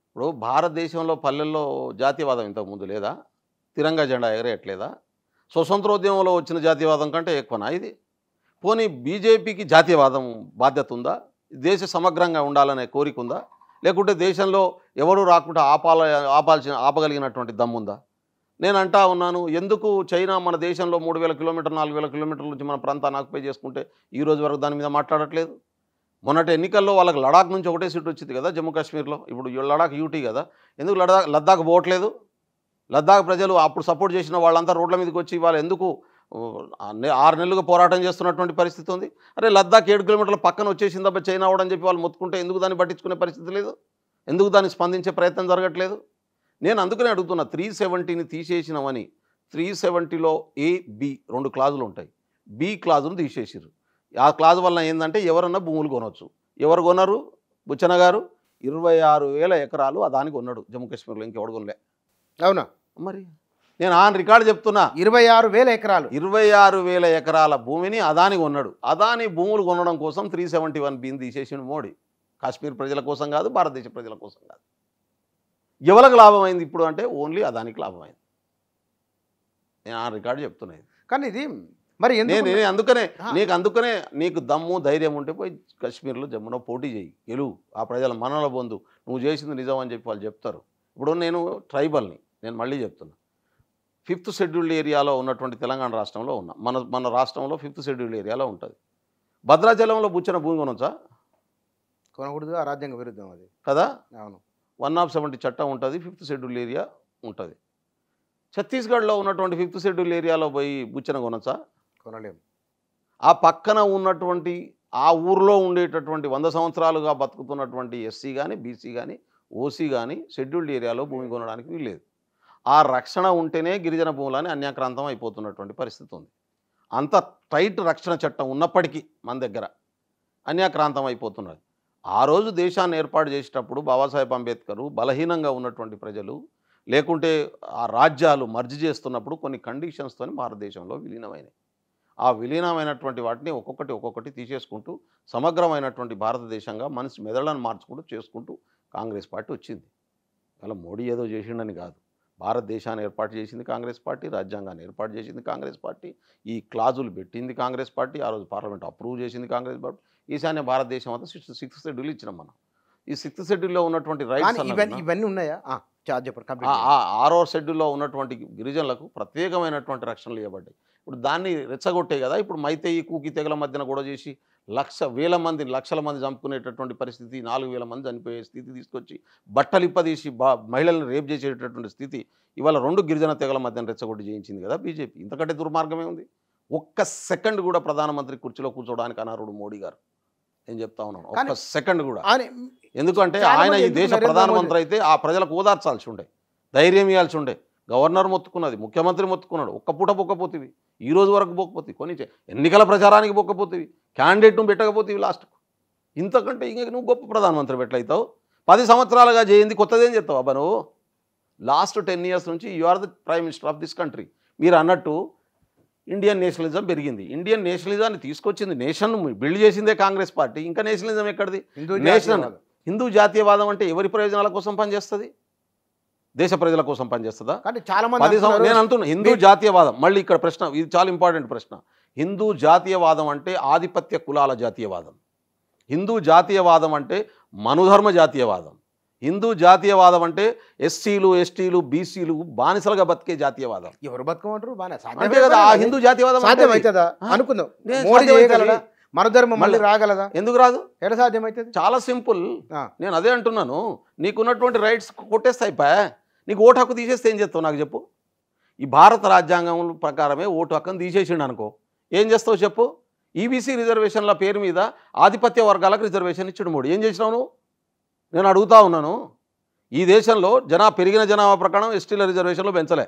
ఇప్పుడు భారతదేశంలో పల్లెల్లో జాతీయవాదం ఇంతకుముందు లేదా? తిరంగా జెండా ఎగరేయట్లేదా? స్వతంత్రోద్యమంలో వచ్చిన జాతీయవాదం కంటే ఎక్కువనా ఇది? పోనీ బీజేపీకి జాతీయవాదం బాధ్యత ఉందా? దేశ సమగ్రంగా ఉండాలనే కోరిక ఉందా? లేకుంటే దేశంలో ఎవరు రాకుండా ఆపగలిగినటువంటి దమ్ముందా? నేను అంటా ఉన్నాను, ఎందుకు చైనా మన దేశంలో 3000 కిలోమీటర్లు 4000 కిలోమీటర్ల నుంచి మన ప్రాంతాన్ని ఆక్యుపై చేసుకుంటే ఈ రోజు వరకు దాని మీద మాట్లాడట్లేదు? మొన్నటి ఎన్నికల్లో వాళ్ళకి లడాక్ నుంచి ఒకటే సీట్ వచ్చింది కదా జమ్మూ కాశ్మీర్లో, ఇప్పుడు లడాక్ యూటీ కదా, ఎందుకు లద్దాఖ్ పోవట్లేదు? లద్దాఖ్ ప్రజలు అప్పుడు సపోర్ట్ చేసిన వాళ్ళంతా రోడ్ల మీదకి వచ్చి వాళ్ళు ఎందుకు 6 నెలలుగా పోరాటం చేస్తున్నటువంటి పరిస్థితి ఉంది? అరే లద్దాఖ్ 7 కిలోమీటర్ల పక్కన వచ్చేసిందబ్బా చైనా అవడని చెప్పి వాళ్ళు మొత్తుకుంటే ఎందుకు దాన్ని పట్టించుకునే పరిస్థితి లేదు? ఎందుకు దాన్ని స్పందించే ప్రయత్నం జరగట్లేదు? నేను అందుకనే అడుగుతున్నా, 370ని తీసేసినామని. 370లో A, B 2 క్లాజులు ఉంటాయి. B క్లాజును తీసేసారు. ఆ క్లాజ్ వల్ల ఏంటంటే ఎవరన్నా భూములు కొనవచ్చు. ఎవరు కొన్నారు? బుచ్చన్న గారు 26,000 ఎకరాలు దానికి కొన్నాడు జమ్మూ కాశ్మీర్లో, ఇంకెవడు కొనలే. అవునా? మరి నేను ఆన్ రికార్డు చెప్తున్నా, 26,000 ఎకరాలు, 26,000 ఎకరాల భూమిని అదాని కొన్నాడు. అదాని భూములు కొనడం కోసం 371Bని తీసేసిండు మోడీ. కాశ్మీర్ ప్రజల కోసం కాదు, భారతదేశ ప్రజల కోసం కాదు. ఎవరికి లాభమైంది ఇప్పుడు అంటే ఓన్లీ అదానికి లాభమైంది. నేను ఆ రికార్డు చెప్తున్నాను. కానీ ఇది మరి అందుకనే నీకు దమ్ము ధైర్యం ఉంటే పోయి కాశ్మీర్లో జమ్ములో పోటీ చేయి, గెలువు, ఆ ప్రజల మనల పొందు, నువ్వు చేసింది నిజం అని చెప్పి వాళ్ళు చెప్తారు. ఇప్పుడు నేను ట్రైబల్ని, నేను మళ్ళీ చెప్తున్నా, 5th షెడ్యూల్డ్ ఏరియాలో ఉన్నటువంటి తెలంగాణ రాష్ట్రంలో ఉన్నా. మన రాష్ట్రంలో 5th షెడ్యూల్డ్ ఏరియాలో ఉంటుంది. భద్రాచలంలో బుచ్చిన భూమి కొనొచ్చా? కొనకూడదు, రాజ్యాంగ విరుద్ధం అది కదా. అవును, 170 చట్టం ఉంటుంది, 5th షెడ్యూల్డ్ ఏరియా ఉంటుంది. ఛత్తీస్గఢ్లో ఉన్నటువంటి 5th షెడ్యూల్డ్ ఏరియాలో పోయి బుచ్చిన కొనొచ్చా? కొనలేము. ఆ పక్కన ఉన్నటువంటి ఆ ఊరిలో ఉండేటటువంటి 100 సంవత్సరాలుగా బతుకుతున్నటువంటి ఎస్సీ కానీ, బీసీ కానీ, ఓసీ కానీ షెడ్యూల్డ్ ఏరియాలో భూమి కొనడానికి వీల్లేదు. ఆ రక్షణ ఉంటేనే గిరిజన భూములని అన్యాక్రాంతం అయిపోతున్నటువంటి పరిస్థితి ఉంది. అంత టైట్ రక్షణ చట్టం ఉన్నప్పటికీ మన దగ్గర అన్యాక్రాంతం అయిపోతున్నది. ఆ రోజు దేశాన్ని ఏర్పాటు చేసేటప్పుడు బాబాసాహెబ్ అంబేద్కర్ బలహీనంగా ఉన్నటువంటి ప్రజలు లేకుంటే ఆ రాజ్యాలు మర్జ్ చేస్తున్నప్పుడు కొన్ని కండిషన్స్తో భారతదేశంలో విలీనమైనవి. ఆ విలీనమైనటువంటి వాటిని ఒక్కొక్కటి తీసేసుకుంటూ సమగ్రమైనటువంటి భారతదేశంగా మనిషి మెదళ్ళను మార్చుకుంటూ చేసుకుంటూ కాంగ్రెస్ పార్టీ వచ్చింది. అలా మోడీ ఏదో చేసిండని కాదు, భారతదేశాన్ని ఏర్పాటు చేసింది కాంగ్రెస్ పార్టీ, రాజ్యాంగాన్ని ఏర్పాటు చేసింది కాంగ్రెస్ పార్టీ, ఈ క్లాజులు పెట్టింది కాంగ్రెస్ పార్టీ, ఆ రోజు పార్లమెంట్ అప్రూవ్ చేసింది కాంగ్రెస్ పార్టీ. ఈశాన్య భారతదేశం అంతా 6th షెడ్యూల్ ఇచ్చినాం మనం. ఈ 6th షెడ్యూల్లో ఉన్నటువంటి రైట్స్ ఇవన్నీ ఉన్నాయా? 6వ షెడ్యూల్లో ఉన్నటువంటి గిరిజనులకు ప్రత్యేకమైనటువంటి రక్షణలు ఇవ్వబడ్డాయి. ఇప్పుడు దాన్ని రెచ్చగొట్టే కదా ఇప్పుడు మైతేయి కూకి తెగల మధ్యన గొడవ చేసి లక్షల మంది చంపుకునేటటువంటి పరిస్థితి, 4,000 మంది చనిపోయే స్థితి తీసుకొచ్చి బట్టలిప్పదీసి మహిళలను రేప్ చేసేటటువంటి స్థితి ఇవాళ 2 గిరిజన తెగల మధ్యన రెచ్చగొట్టి చేయించింది కదా బీజేపీ. ఇంతకంటే దుర్మార్గమే ఉంది? ఒక్క సెకండ్ కూడా ప్రధానమంత్రి కుర్చీలో కూర్చోవడానికి అనర్హుడు మోడీ గారు. నేను చెప్తా ఉన్నాను, ఒక్క సెకండ్ కూడా. ఎందుకంటే ఆయన ఈ దేశ ప్రధానమంత్రి అయితే ఆ ప్రజలకు ఓదార్చాల్సి ఉండే, ధైర్యం ఇవ్వాల్సి ఉండే. గవర్నర్ మొత్తుకున్నది, ముఖ్యమంత్రి మొత్తుకున్నాడు, ఒక్క పూట పోకపోతేవి, ఈ రోజు వరకు పోకపోతే, కొన్ని ఎన్నికల ప్రచారానికి పోకపోతేవి, క్యాండిడేట్ను పెట్టకపోతేవి లాస్ట్కు. ఇంతకంటే ఇంక నువ్వు గొప్ప ప్రధానమంత్రి ఎట్లయితావు? 10 సంవత్సరాలుగా చేయింది కొత్తదేం చెప్తావు అబ్బా నువ్వు? లాస్ట్ 10 years నుంచి you are the prime minister of this country. మీరు అన్నట్టు ఇండియన్ నేషనలిజం పెరిగింది. ఇండియన్ నేషనలిజాన్ని తీసుకొచ్చింది, నేషన్ బిల్డ్ చేసిందే కాంగ్రెస్ పార్టీ. ఇంకా నేషనలిజం ఎక్కడిది? హిందూ జాతీయవాదం అంటే ఎవరి ప్రయోజనాల కోసం పనిచేస్తుంది? దేశ ప్రజల కోసం పనిచేస్తుందా? నేను అంటున్నా హిందూ జాతీయవాదం. మళ్ళీ ఇక్కడ ప్రశ్న, ఇది చాలా ఇంపార్టెంట్ ప్రశ్న. హిందూ జాతీయవాదం అంటే ఆధిపత్య కులాల జాతీయవాదం. హిందూ జాతీయవాదం అంటే మనుధర్మ జాతీయవాదం. హిందూ జాతీయవాదం అంటే ఎస్సీలు, ఎస్టీలు, బీసీలు బానిసలుగా బతికే జాతీయవాదం. ఎవరు బతకమంటారు? అంతే కదా. ఆ హిందూ జాతీయవాదం అనుకుందాం, మనధర్మం మళ్ళీ రాగలదా? ఎందుకు రాదు? ఎక్కడ సాధ్యమవుతుంది? చాలా సింపుల్. నేను అదే అంటున్నాను, నీకున్నటువంటి రైట్స్ కొట్టేస్తాయిపోయా. నీకు ఓటు హక్కు తీసేస్తే ఏం చేస్తావు నాకు చెప్పు? ఈ భారత రాజ్యాంగం ప్రకారమే ఓటు హక్కును తీసేసిండు అనుకో, ఏం చేస్తావు చెప్పు? ఈబీసీ రిజర్వేషన్ల పేరు మీద ఆధిపత్య వర్గాలకు రిజర్వేషన్ ఇచ్చాడు మోడీ. ఏం చేసినావు నువ్వు? నేను అడుగుతా ఉన్నాను. ఈ దేశంలో పెరిగిన జనాభా ప్రకారం ఎస్టీల రిజర్వేషన్లు పెంచలే,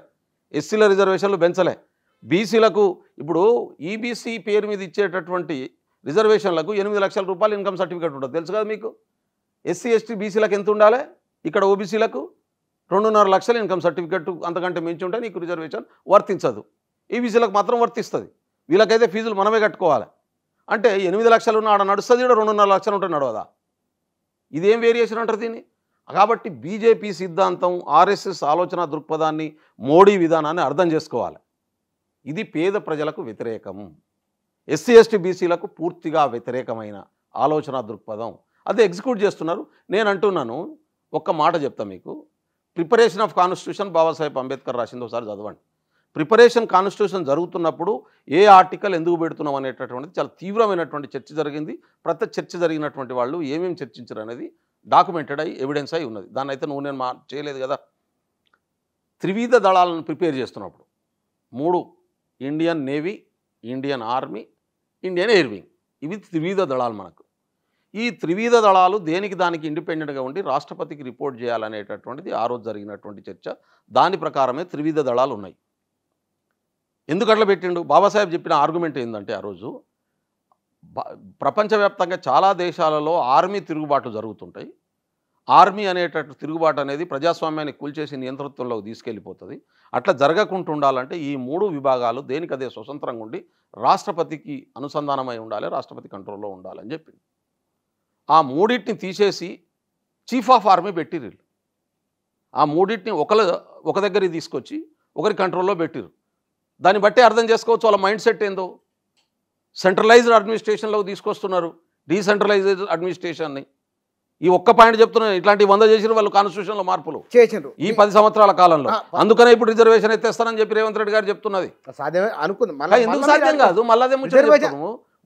ఎస్సీల రిజర్వేషన్లు పెంచలే. బీసీలకు ఇప్పుడు ఈబీసీ పేరు మీద ఇచ్చేటటువంటి రిజర్వేషన్లకు 8 లక్షల రూపాయలు ఇన్కమ్ సర్టిఫికేట్ ఉంటుంది, తెలుసు కదా మీకు? ఎస్సీ, ఎస్టీ, బీసీలకు ఎంత ఉండాలి? ఇక్కడ ఓబీసీలకు 2.5 లక్షల ఇన్కమ్ సర్టిఫికేట్, అంతకంటే మించి ఉంటే నీకు రిజర్వేషన్ వర్తించదు. ఈబీసీలకు మాత్రం వర్తిస్తుంది. వీళ్ళకైతే ఫీజులు మనమే కట్టుకోవాలి. అంటే 8 లక్షలు ఉన్న ఆడ నడుస్తుంది, ఇక్కడ 2.5 లక్షలు ఉంటే నడవదా? ఇదేం వేరియేషన్ అంటారు దీన్ని? కాబట్టి బీజేపీ సిద్ధాంతం, ఆర్ఎస్ఎస్ ఆలోచన దృక్పథాన్ని, మోడీ విధానాన్ని అర్థం చేసుకోవాలి. ఇది పేద ప్రజలకు వ్యతిరేకం, ఎస్సీ, ఎస్టీ, బీసీలకు పూర్తిగా వ్యతిరేకమైన ఆలోచన దృక్పథం. అదే ఎగ్జిక్యూట్ చేస్తున్నారు. నేను అంటున్నాను, ఒక్క మాట చెప్తా మీకు. Preparation of constitution Babasaheb Ambedkar రాసింది, ఒకసారి చదవండి. ప్రిపరేషన్ కాన్స్టిట్యూషన్ జరుగుతున్నప్పుడు ఏ ఆర్టికల్ ఎందుకు పెడుతున్నాం అనేటటువంటిది చాలా తీవ్రమైనటువంటి చర్చ జరిగింది. ప్రతి చర్చ జరిగినటువంటి వాళ్ళు ఏమేమి చర్చించారు అనేది డాక్యుమెంటెడ్ అయ్యి ఎవిడెన్స్ అయి ఉన్నది. దాన్ని అయితే నేను చేయలేదు కదా. త్రివిధ దళాలను ప్రిపేర్ చేస్తున్నప్పుడు 3 Indian navy, Indian army, Indian air wing, ఇవి త్రివిధ దళాలు మనకు. ఈ త్రివిధ దళాలు దేనికి దానికి ఇండిపెండెంట్గా ఉండి రాష్ట్రపతికి రిపోర్ట్ చేయాలనేటటువంటిది ఆ రోజు జరిగినటువంటి చర్చ. దాని ప్రకారమే త్రివిధ దళాలు ఉన్నాయి. ఎందుకు అట్లా పెట్టిండు? బాబాసాహెబ్ చెప్పిన ఆర్గ్యుమెంట్ ఏంటంటే, ఆ రోజు ప్రపంచవ్యాప్తంగా చాలా దేశాలలో ఆర్మీ తిరుగుబాట్లు జరుగుతుంటాయి. ఆర్మీ అనేటట్టు తిరుగుబాటు అనేది ప్రజాస్వామ్యాన్ని కూల్చేసి నియంతృత్వంలోకి తీసుకెళ్ళిపోతుంది. అట్లా జరగకుండా ఉండాలంటే ఈ 3 విభాగాలు దేనికదే స్వతంత్రంగా ఉండి రాష్ట్రపతికి అనుసంధానమై ఉండాలి, రాష్ట్రపతి కంట్రోల్లో ఉండాలని చెప్పింది. ఆ 3టిని తీసేసి చీఫ్ ఆఫ్ ఆర్మీ పెట్టిర్రు. ఆ 3టిని ఒక దగ్గరికి తీసుకొచ్చి ఒకరి కంట్రోల్లో పెట్టిర్రు. దాన్ని బట్టి అర్థం చేసుకోవచ్చు వాళ్ళ మైండ్ సెట్ ఏందో. సెంట్రలైజ్డ్ అడ్మినిస్ట్రేషన్లోకి తీసుకొస్తున్నారు డీసెంట్రలైజ్డ్ అడ్మినిస్ట్రేషన్ని. ఈ ఒక్క పాయింట్ చెప్తున్నాను, ఇట్లాంటి 100 చేసిన వాళ్ళు కాన్స్టిట్యూషన్లో మార్పులు చేసిండ్రు ఈ 10 సంవత్సరాల కాలంలో. అందుకనే ఇప్పుడు రిజర్వేషన్ ఎత్తేస్తానని చెప్పి రేవంత్ రెడ్డి గారు చెప్తున్నది. సాధ్యమే అనుకుంది, ఎందుకు సాధ్యం కాదు? మళ్ళీ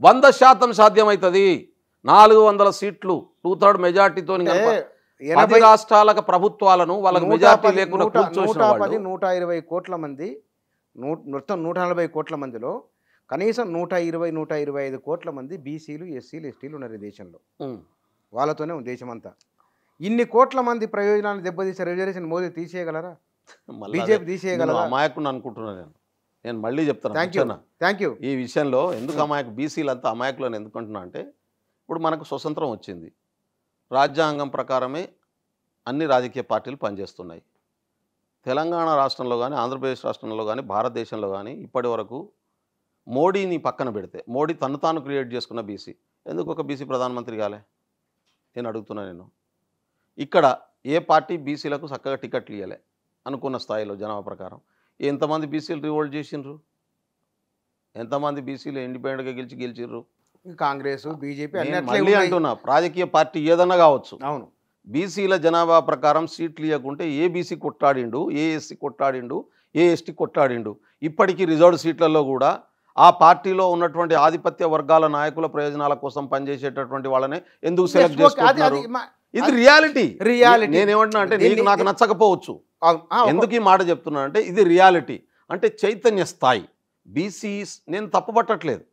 100% సాధ్యమవుతుంది. 400 సీట్లు 2/3 మెజార్టీతో 10 రాష్ట్రాలకు ప్రభుత్వాలను వాళ్ళకి మెజార్టీ లేకుండా 120 కోట్ల మంది, మొత్తం 140 కోట్ల మందిలో కనీసం 120-125 కోట్ల మంది బీసీలు, ఎస్సీలు, ఎస్టీలు ఉన్నారు ఈ దేశంలో. వాళ్ళతోనే ఉంది దేశమంతా. ఇన్ని కోట్ల మంది ప్రయోజనాలు దెబ్బతీసే రిజర్వేషన్ మోదీ తీసేయగలరా? బీజేపీ తీసేయగలరా? అమాయకుని అనుకుంటున్నాను నేను మళ్ళీ చెప్తాను. Thank you. ఈ విషయంలో ఎందుకు బీసీలు అంతా అమాయకులను ఎందుకు అంటున్నా అంటే, ఇప్పుడు మనకు స్వతంత్రం వచ్చింది, రాజ్యాంగం ప్రకారమే అన్ని రాజకీయ పార్టీలు పనిచేస్తున్నాయి. తెలంగాణ రాష్ట్రంలో కానీ, ఆంధ్రప్రదేశ్ రాష్ట్రంలో కానీ, భారతదేశంలో కానీ ఇప్పటి వరకు మోడీని పక్కన పెడితే, మోడీ తను తాను క్రియేట్ చేసుకున్న బీసీ, ఎందుకు ఒక బీసీ ప్రధానమంత్రి కాలే? నేను అడుగుతున్నా. నేను ఇక్కడ ఏ పార్టీ బీసీలకు చక్కగా టికెట్లు ఇవ్వలే అనుకున్న స్థాయిలో జనాభా ప్రకారం. ఎంతమంది బీసీలు రివోల్ట్ చేసిండ్రు? ఎంతమంది బీసీలు ఇండిపెండెంట్గా గెలిచిర్రు? కాంగ్రెస్, బీజేపీ మళ్ళీ అంటున్నా, రాజకీయ పార్టీ ఏదన్నా కావచ్చు. అవును, బీసీల జనాభా ప్రకారం సీట్లు ఇవ్వకుంటే ఏ బీసీ కొట్లాడిండు, ఏ ఎస్సీ కొట్లాడిండు, ఏ ఎస్టీ కొట్లాడిండు. ఇప్పటికీ రిజర్వ్డ్ సీట్లలో కూడా ఆ పార్టీలో ఉన్నటువంటి ఆధిపత్య వర్గాల నాయకుల ప్రయోజనాల కోసం పనిచేసేటటువంటి వాళ్ళనే ఎందుకు సెలెక్ట్ చేసుకుంటున్నారు? ఇది రియాలిటీ. నేనేమంటున్నా అంటే నీకు నాకు నచ్చకపోవచ్చు, ఎందుకు ఈ మాట చెప్తున్నా అంటే ఇది రియాలిటీ. అంటే చైతన్య స్థాయి బీసీస్, నేను తప్పుపట్టట్లేదు,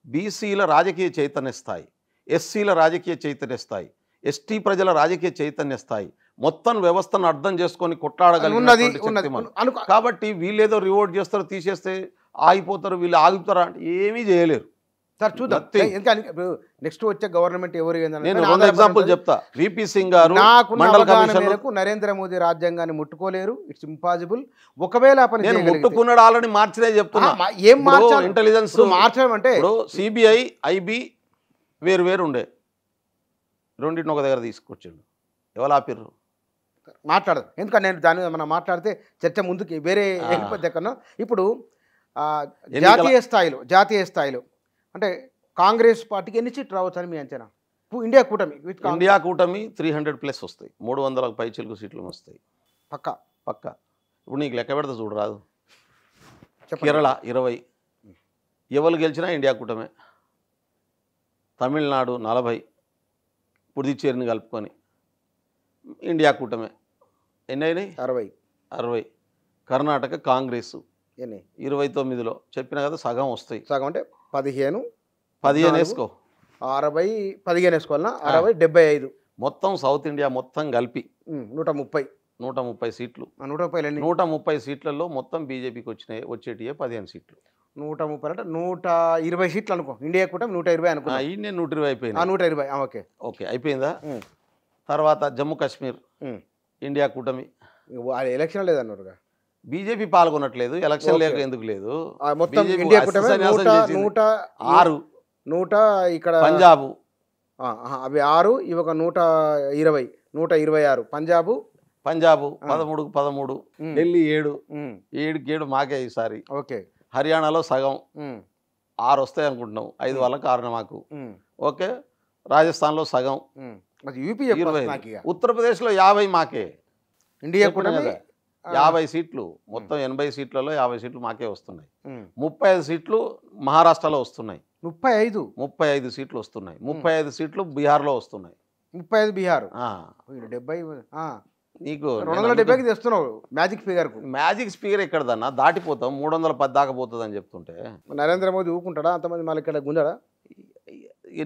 బీసీల రాజకీయ చైతన్య స్థాయి, ఎస్సీల రాజకీయ చైతన్య స్థాయి, ఎస్టీ ప్రజల రాజకీయ చైతన్య స్థాయి, మొత్తం వ్యవస్థను అర్థం చేసుకొని కొట్లాడగలిగినటువంటి. కాబట్టి వీళ్ళేదో రివోట్ చేస్తారు, తీసేస్తే ఆగిపోతారు, వీళ్ళు ఆగుతారా అంటే ఏమీ చేయలేరు. సార్ చూద్దాం నెక్స్ట్ వచ్చే గవర్నమెంట్ ఎవరు. నేను 2 ఎగ్జాంపుల్ చెప్తా. విపి సింగ్ గారు నరేంద్ర మోదీ రాజ్యాంగాన్ని ముట్టుకోలేరు, ఇట్స్ ఇంపాసిబుల్. ఒకవేళ నేను ముట్టుకున్నాడు ఆల్రెడీ మార్చినే చెప్తున్నా. ఏం మార్చాలి? ఇంటెలిజెన్స్ మార్చడం అంటే సిబిఐ ఐబి వేరు వేరు ఉండే, రెండింటిని ఒక దగ్గర తీసుకొచ్చిండు. ఎవరు ఆపిర్రు? మాట్లాడదు. ఎందుకంటే నేను దాని మనం మాట్లాడితే చర్చ ముందుకి వేరే వెళ్ళిపోతే కన్నా ఇప్పుడు జాతీయ స్థాయిలో అంటే కాంగ్రెస్ పార్టీకి ఎన్ని సీట్లు రావచ్చు అని మీ అంచనా? ఇండియా కూటమి 300+ వస్తాయి, 300 పైచిలకు సీట్లు వస్తాయి పక్కా. ఇప్పుడు నీకు లెక్క పెడతా చూడరాదు. కేరళ 20, ఎవరు గెలిచినా ఇండియా కూటమే. తమిళనాడు 40, పుదుచ్చేరిని కలుపుకొని ఇండియా కూటమే. ఎన్ని అయినాయి? 60. కర్ణాటక కాంగ్రెస్ 29లో చెప్పిన కదా, సగం వస్తాయి. సగం అంటే 15 వేసుకో, 60 15 వేసుకోవాలన్నా, 60 75 మొత్తం సౌత్ ఇండియా మొత్తం కలిపి 130 సీట్లు. 130 సీట్లలో మొత్తం బీజేపీకి వచ్చేటియే 15 సీట్లు. 130 అంటే 120 సీట్లు అనుకో. ఇండియా కూటమి 120 అనుకో. నేను 120 అయిపోయింది. 120 ఓకే అయిపోయిందా? తర్వాత జమ్మూ కాశ్మీర్ ఇండియా కూటమి. ఎలక్షన్ లేదన్నారుగా, బీజేపీ పాల్గొనట్లేదు, ఎలక్షన్ లేక ఎందుకు లేదు? మొత్తం ఇండియా కూటమి 100 ఇక్కడ పంజాబ్ అవి 6, ఇవి ఒక 120 126. పంజాబ్ 13, ఢిల్లీ 7 మాకే ఈసారి. ఓకే. హర్యానాలో సగం 6 వస్తాయి అనుకుంటున్నాం, 5 వాళ్ళకి 6 మాకు. ఓకే. రాజస్థాన్లో సగం, యూపీ 20. ఉత్తరప్రదేశ్లో 50 మాకే. ఇండియా కూటమి 50 సీట్లు, మొత్తం 80 సీట్లలో 50 సీట్లు మాకే వస్తున్నాయి. 35 సీట్లు మహారాష్ట్రలో వస్తున్నాయి. 35 సీట్లు వస్తున్నాయి. 35 సీట్లు బీహార్లో వస్తున్నాయి. 35 బీహార్ 70. నీకు 270కి తెస్తున్నావు మ్యాజిక్ స్పీకర్ ఎక్కడదన్నా దాటిపోతాం, 310 దాకా పోతుంది అని చెప్తుంటే నరేంద్ర మోదీ ఊకుంటాడా? అంతమంది మళ్ళీ ఇక్కడ గుంజడా?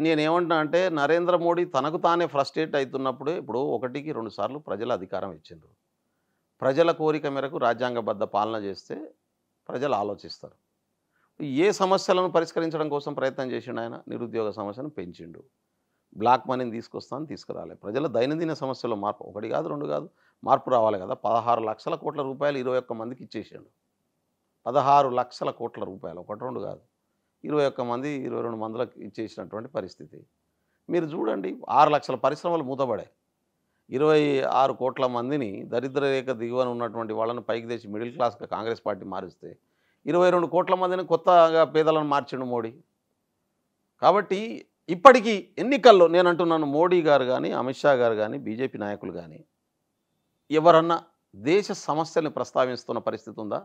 నేనేమంటున్నా అంటే నరేంద్ర మోడీ తనకు తానే ఫ్రస్ట్రేట్ అవుతున్నప్పుడే, ఇప్పుడు 1కి 2 సార్లు ప్రజలు అధికారం ఇచ్చిండ్రు. ప్రజల కోరిక మేరకు రాజ్యాంగబద్ధ పాలన చేస్తే ప్రజలు ఆలోచిస్తారు. ఏ సమస్యలను పరిష్కరించడం కోసం ప్రయత్నం చేసిండు ఆయన? నిరుద్యోగ సమస్యను పెంచిండు, బ్లాక్ మనీని తీసుకురాలి. ప్రజల దైనందిన సమస్యలో మార్పు, 1 కాదు 2 కాదు, మార్పు రావాలి కదా. 16 లక్షల కోట్ల రూపాయలు 21 మందికి ఇచ్చేసాడు. 16 లక్షల కోట్ల రూపాయలు, 1-2 కాదు, 21 మంది 22 మందిలకు ఇచ్చేసినటువంటి పరిస్థితి. మీరు చూడండి, 6 లక్షల పరిశ్రమలు మూతపడాయి. 26 కోట్ల మందిని దరిద్ర రేఖ దిగువన ఉన్నటువంటి వాళ్ళని పైకి తెచ్చి మిడిల్ క్లాస్గా కాంగ్రెస్ పార్టీ మారిస్తే 22 కోట్ల మందిని కొత్తగా పేదలను మార్చిండు మోడీ. కాబట్టి ఇప్పటికీ ఎన్నికల్లో నేను అంటున్నాను, మోడీ గారు కానీ, అమిత్ షా గారు కానీ, బీజేపీ నాయకులు కానీ ఎవరన్నా దేశ సమస్యల్ని ప్రస్తావిస్తున్న పరిస్థితి ఉందా?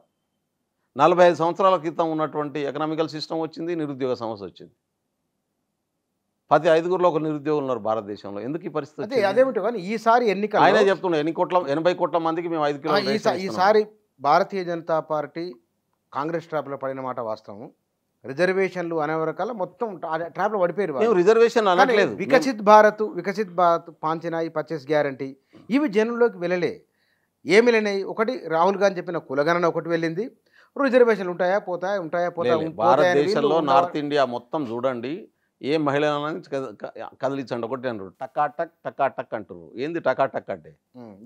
45 సంవత్సరాల క్రితం ఉన్నటువంటి ఎకనామికల్ సిస్టమ్ వచ్చింది, నిరుద్యోగ సమస్య వచ్చింది. ప్రతి 5గురిలో ఒక నిరుద్యోగులు ఉన్నారు భారతదేశంలో. ఎందుకు ఈ పరిస్థితి? అదేమిటో కానీ ఈసారి ఎన్నికలు ఆయనే చెప్తున్నాడు, 80 కోట్ల మందికి మేము 5 కిలోలు. ఈసారి భారతీయ జనతా పార్టీ కాంగ్రెస్ ట్రాప్లో పడిన మాట వాస్తవం. రిజర్వేషన్లు అనేవరకాల మొత్తం ట్రాప్లో పడిపోయారు. రిజర్వేషన్ అనట్లేదు. వికసిత్ భారత్ పాంచనాయి 25 గ్యారంటీ ఇవి జనంలోకి వెళ్ళలే. ఏమి వెళ్ళినాయి? ఒకటి రాహుల్ గాంధీ చెప్పిన కులగణన ఒకటి వెళ్ళింది. రిజర్వేషన్లు ఉంటాయా పోతాయా. భారతదేశంలో నార్త్ ఇండియా మొత్తం చూడండి, ఏ మహిళలను కదిలించండి ఒకటి అంటారు, టకాటక్ అంటారు. ఏంది టకాటక్ అంటే?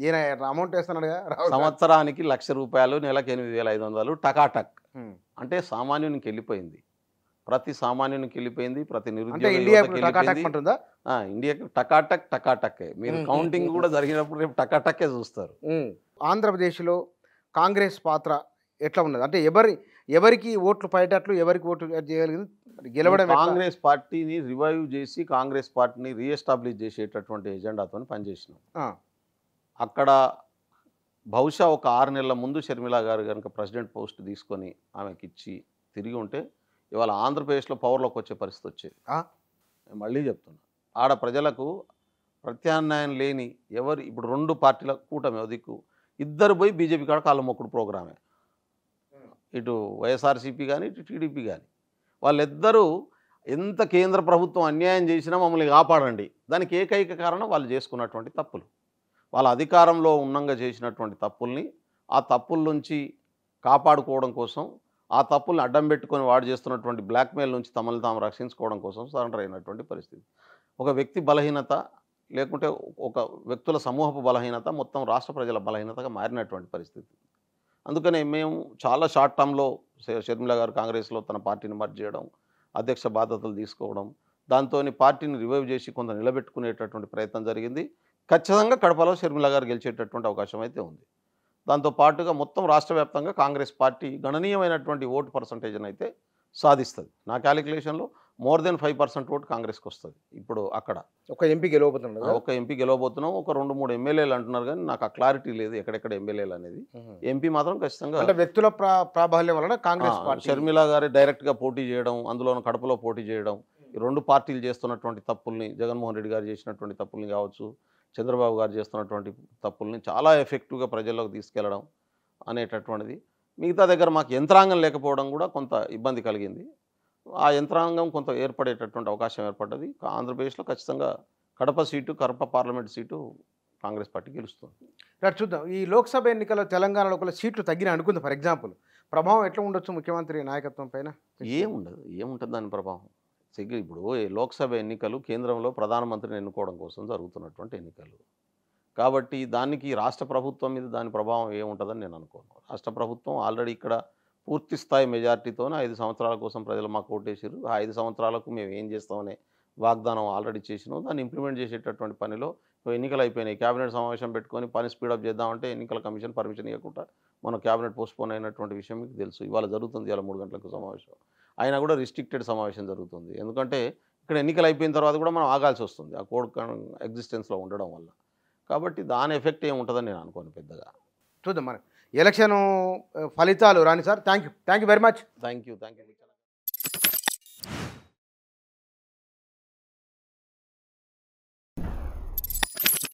ఈయన అమౌంట్ వేస్తున్నాడు కదా, సంవత్సరానికి ₹1,00,000, నెలకు 8,500 టకాటక్ అంటే సామాన్యునికి వెళ్ళిపోయింది. ప్రతి సామాన్యునికి వెళ్ళిపోయింది, ప్రతి నిరుద్యోగ ఇండియాకి టకాటక్. మీరు కౌంటింగ్ కూడా జరిగినప్పుడు రేపు టకాటక్కే చూస్తారు. ఆంధ్రప్రదేశ్లో కాంగ్రెస్ పాత్ర ఎట్లా ఉన్నది? అంటే ఎవరికి ఓట్లు పడేటట్లు, ఎవరికి ఓట్లు చేయగలిగింది? గెలవడం కాంగ్రెస్ పార్టీని రివైవ్ చేసి కాంగ్రెస్ పార్టీని రీఎస్టాబ్లిష్ చేసేటటువంటి ఎజెండాతో పనిచేసినాం. అక్కడ బహుశా ఒక 6 నెలల ముందు షర్మిల గారు కనుక ప్రెసిడెంట్ పోస్ట్ తీసుకొని ఆమెకి ఇచ్చి తిరిగి ఉంటే ఇవాళ ఆంధ్రప్రదేశ్లో పవర్లోకి వచ్చే పరిస్థితి వచ్చేది. నేను మళ్ళీ చెప్తున్నా, ఆడ ప్రజలకు ప్రత్యామ్నాయం లేని ఎవరు ఇప్పుడు 2 పార్టీల కూటమి దిక్కు ఇద్దరు పోయి బీజేపీ కాడ కాళ్ళ మొక్కుడు ప్రోగ్రామే, ఇటు వైఎస్ఆర్సీపీ కానీ ఇటు టీడీపీ కానీ వాళ్ళిద్దరూ ఎంత కేంద్ర ప్రభుత్వం అన్యాయం చేసినా మమ్మల్ని కాపాడండి, దానికి ఏకైక కారణం వాళ్ళు చేసుకున్నటువంటి తప్పులు, వాళ్ళ అధికారంలో ఉన్నంగా చేసినటువంటి తప్పుల్ని ఆ తప్పుల నుంచి కాపాడుకోవడం కోసం, ఆ తప్పుల్ని అడ్డం పెట్టుకొని వాడు చేస్తున్నటువంటి బ్లాక్మెయిల్ నుంచి తమను తాము రక్షించుకోవడం కోసం సరెండర్ అయినటువంటి పరిస్థితి. ఒక వ్యక్తి బలహీనత లేకుంటే ఒక వ్యక్తుల సమూహపు బలహీనత మొత్తం రాష్ట్ర ప్రజల బలహీనతగా మారినటువంటి పరిస్థితి. అందుకనే మేము చాలా షార్ట్ టర్మ్లో షర్మిల గారు కాంగ్రెస్లో తన పార్టీని మర్జ్ చేయడం, అధ్యక్ష బాధ్యతలు తీసుకోవడం, దాంతో పార్టీని రివైవ్ చేసి కొంత నిలబెట్టుకునేటటువంటి ప్రయత్నం జరిగింది. ఖచ్చితంగా కడపలో షర్మిల గారు గెలిచేటటువంటి అవకాశం అయితే ఉంది. దాంతో పాటుగా మొత్తం రాష్ట్ర వ్యాప్తంగా కాంగ్రెస్ పార్టీ గణనీయమైనటువంటి ఓటు పర్సంటేజ్ని అయితే సాధిస్తుంది. నా క్యాలిక్యులేషన్లో మోర్ దెన్ 5% ఓటు కాంగ్రెస్కి వస్తుంది. ఇప్పుడు అక్కడ ఒక ఎంపీ గెలవబోతున్నాడు, ఒక ఎంపీ గెలవబోతున్నాం, ఒక 2-3 ఎమ్మెల్యేలు అంటున్నారు, కానీ నాకు ఆ క్లారిటీ లేదు ఎక్కడెక్కడ ఎమ్మెల్యేలు అనేది. ఎంపీ మాత్రం ఖచ్చితంగా అంటే వ్యక్తుల ప్రాబల్యం వలన కాంగ్రెస్ పార్టీ షర్మిల గారే డైరెక్ట్గా పోటీ చేయడం, అందులో కడపలో పోటీ చేయడం, ఈ 2 పార్టీలు చేస్తున్నటువంటి తప్పుల్ని, జగన్మోహన్ రెడ్డి గారు చేసినటువంటి తప్పుల్ని కావచ్చు, చంద్రబాబు గారు చేస్తున్నటువంటి తప్పుల్ని చాలా ఎఫెక్టివ్గా ప్రజల్లోకి తీసుకెళ్లడం అనేటటువంటిది. మిగతా దగ్గర మాకు యంత్రాంగం లేకపోవడం కూడా కొంత ఇబ్బంది కలిగింది. ఆ యంత్రాంగం కొంత ఏర్పడేటటువంటి అవకాశం ఏర్పడ్డది. ఆంధ్రప్రదేశ్లో ఖచ్చితంగా Kadapa parliament seat Congress party గెలుస్తుంది. రైట్, చూద్దాం. ఈ లోక్సభ ఎన్నికల్లో తెలంగాణలో కూడా సీట్లు తగ్గిన అనుకుంది. ఫర్ ఎగ్జాంపుల్ ప్రభావం ఎట్లా ఉండొచ్చు ముఖ్యమంత్రి నాయకత్వం పైన? ఏముంటుంది దాని ప్రభావం? ఇప్పుడు లోక్సభ ఎన్నికలు కేంద్రంలో ప్రధానమంత్రిని ఎన్నుకోవడం కోసం జరుగుతున్నటువంటి ఎన్నికలు కాబట్టి దానికి రాష్ట్ర ప్రభుత్వం మీద దాని ప్రభావం ఏముంటుందని నేను అనుకోను. రాష్ట్ర ప్రభుత్వం ఆల్రెడీ ఇక్కడ పూర్తి స్థాయి మెజార్టీతోనే 5 సంవత్సరాల కోసం ప్రజలు మాకు ఓటేసారు. ఆ 5 సంవత్సరాలకు మేము ఏం చేస్తామనే వాగ్దానం ఆల్రెడీ చేసినాం. దాన్ని ఇంప్లిమెంట్ చేసేటటువంటి పనిలో ఎన్నికలు అయిపోయినాయి. క్యాబినెట్ సమావేశం పెట్టుకొని పని స్పీడప్ చేద్దామంటే ఎన్నికల కమిషన్ పర్మిషన్ ఇవ్వకుండా మన క్యాబినెట్ పోస్ట్పోన్ అయినటువంటి విషయం మీకు తెలుసు. ఇవాళ జరుగుతుంది, ఇవాళ 3 గంటలకు సమావేశం అయినా కూడా రిస్ట్రిక్టెడ్ సమావేశం జరుగుతుంది. ఎందుకంటే ఇక్కడ ఎన్నికలు అయిపోయిన తర్వాత కూడా మనం ఆగాల్సి వస్తుంది ఆ కోడ్ ఎగ్జిస్టెన్స్లో ఉండడం వల్ల. కాబట్టి దాని ఎఫెక్ట్ ఏముంటుందని నేను అనుకోను పెద్దగా. చూద్దాం మరి ఎలక్షన్ ఫలితాలు రాని sir. Thank you very much. Thank you.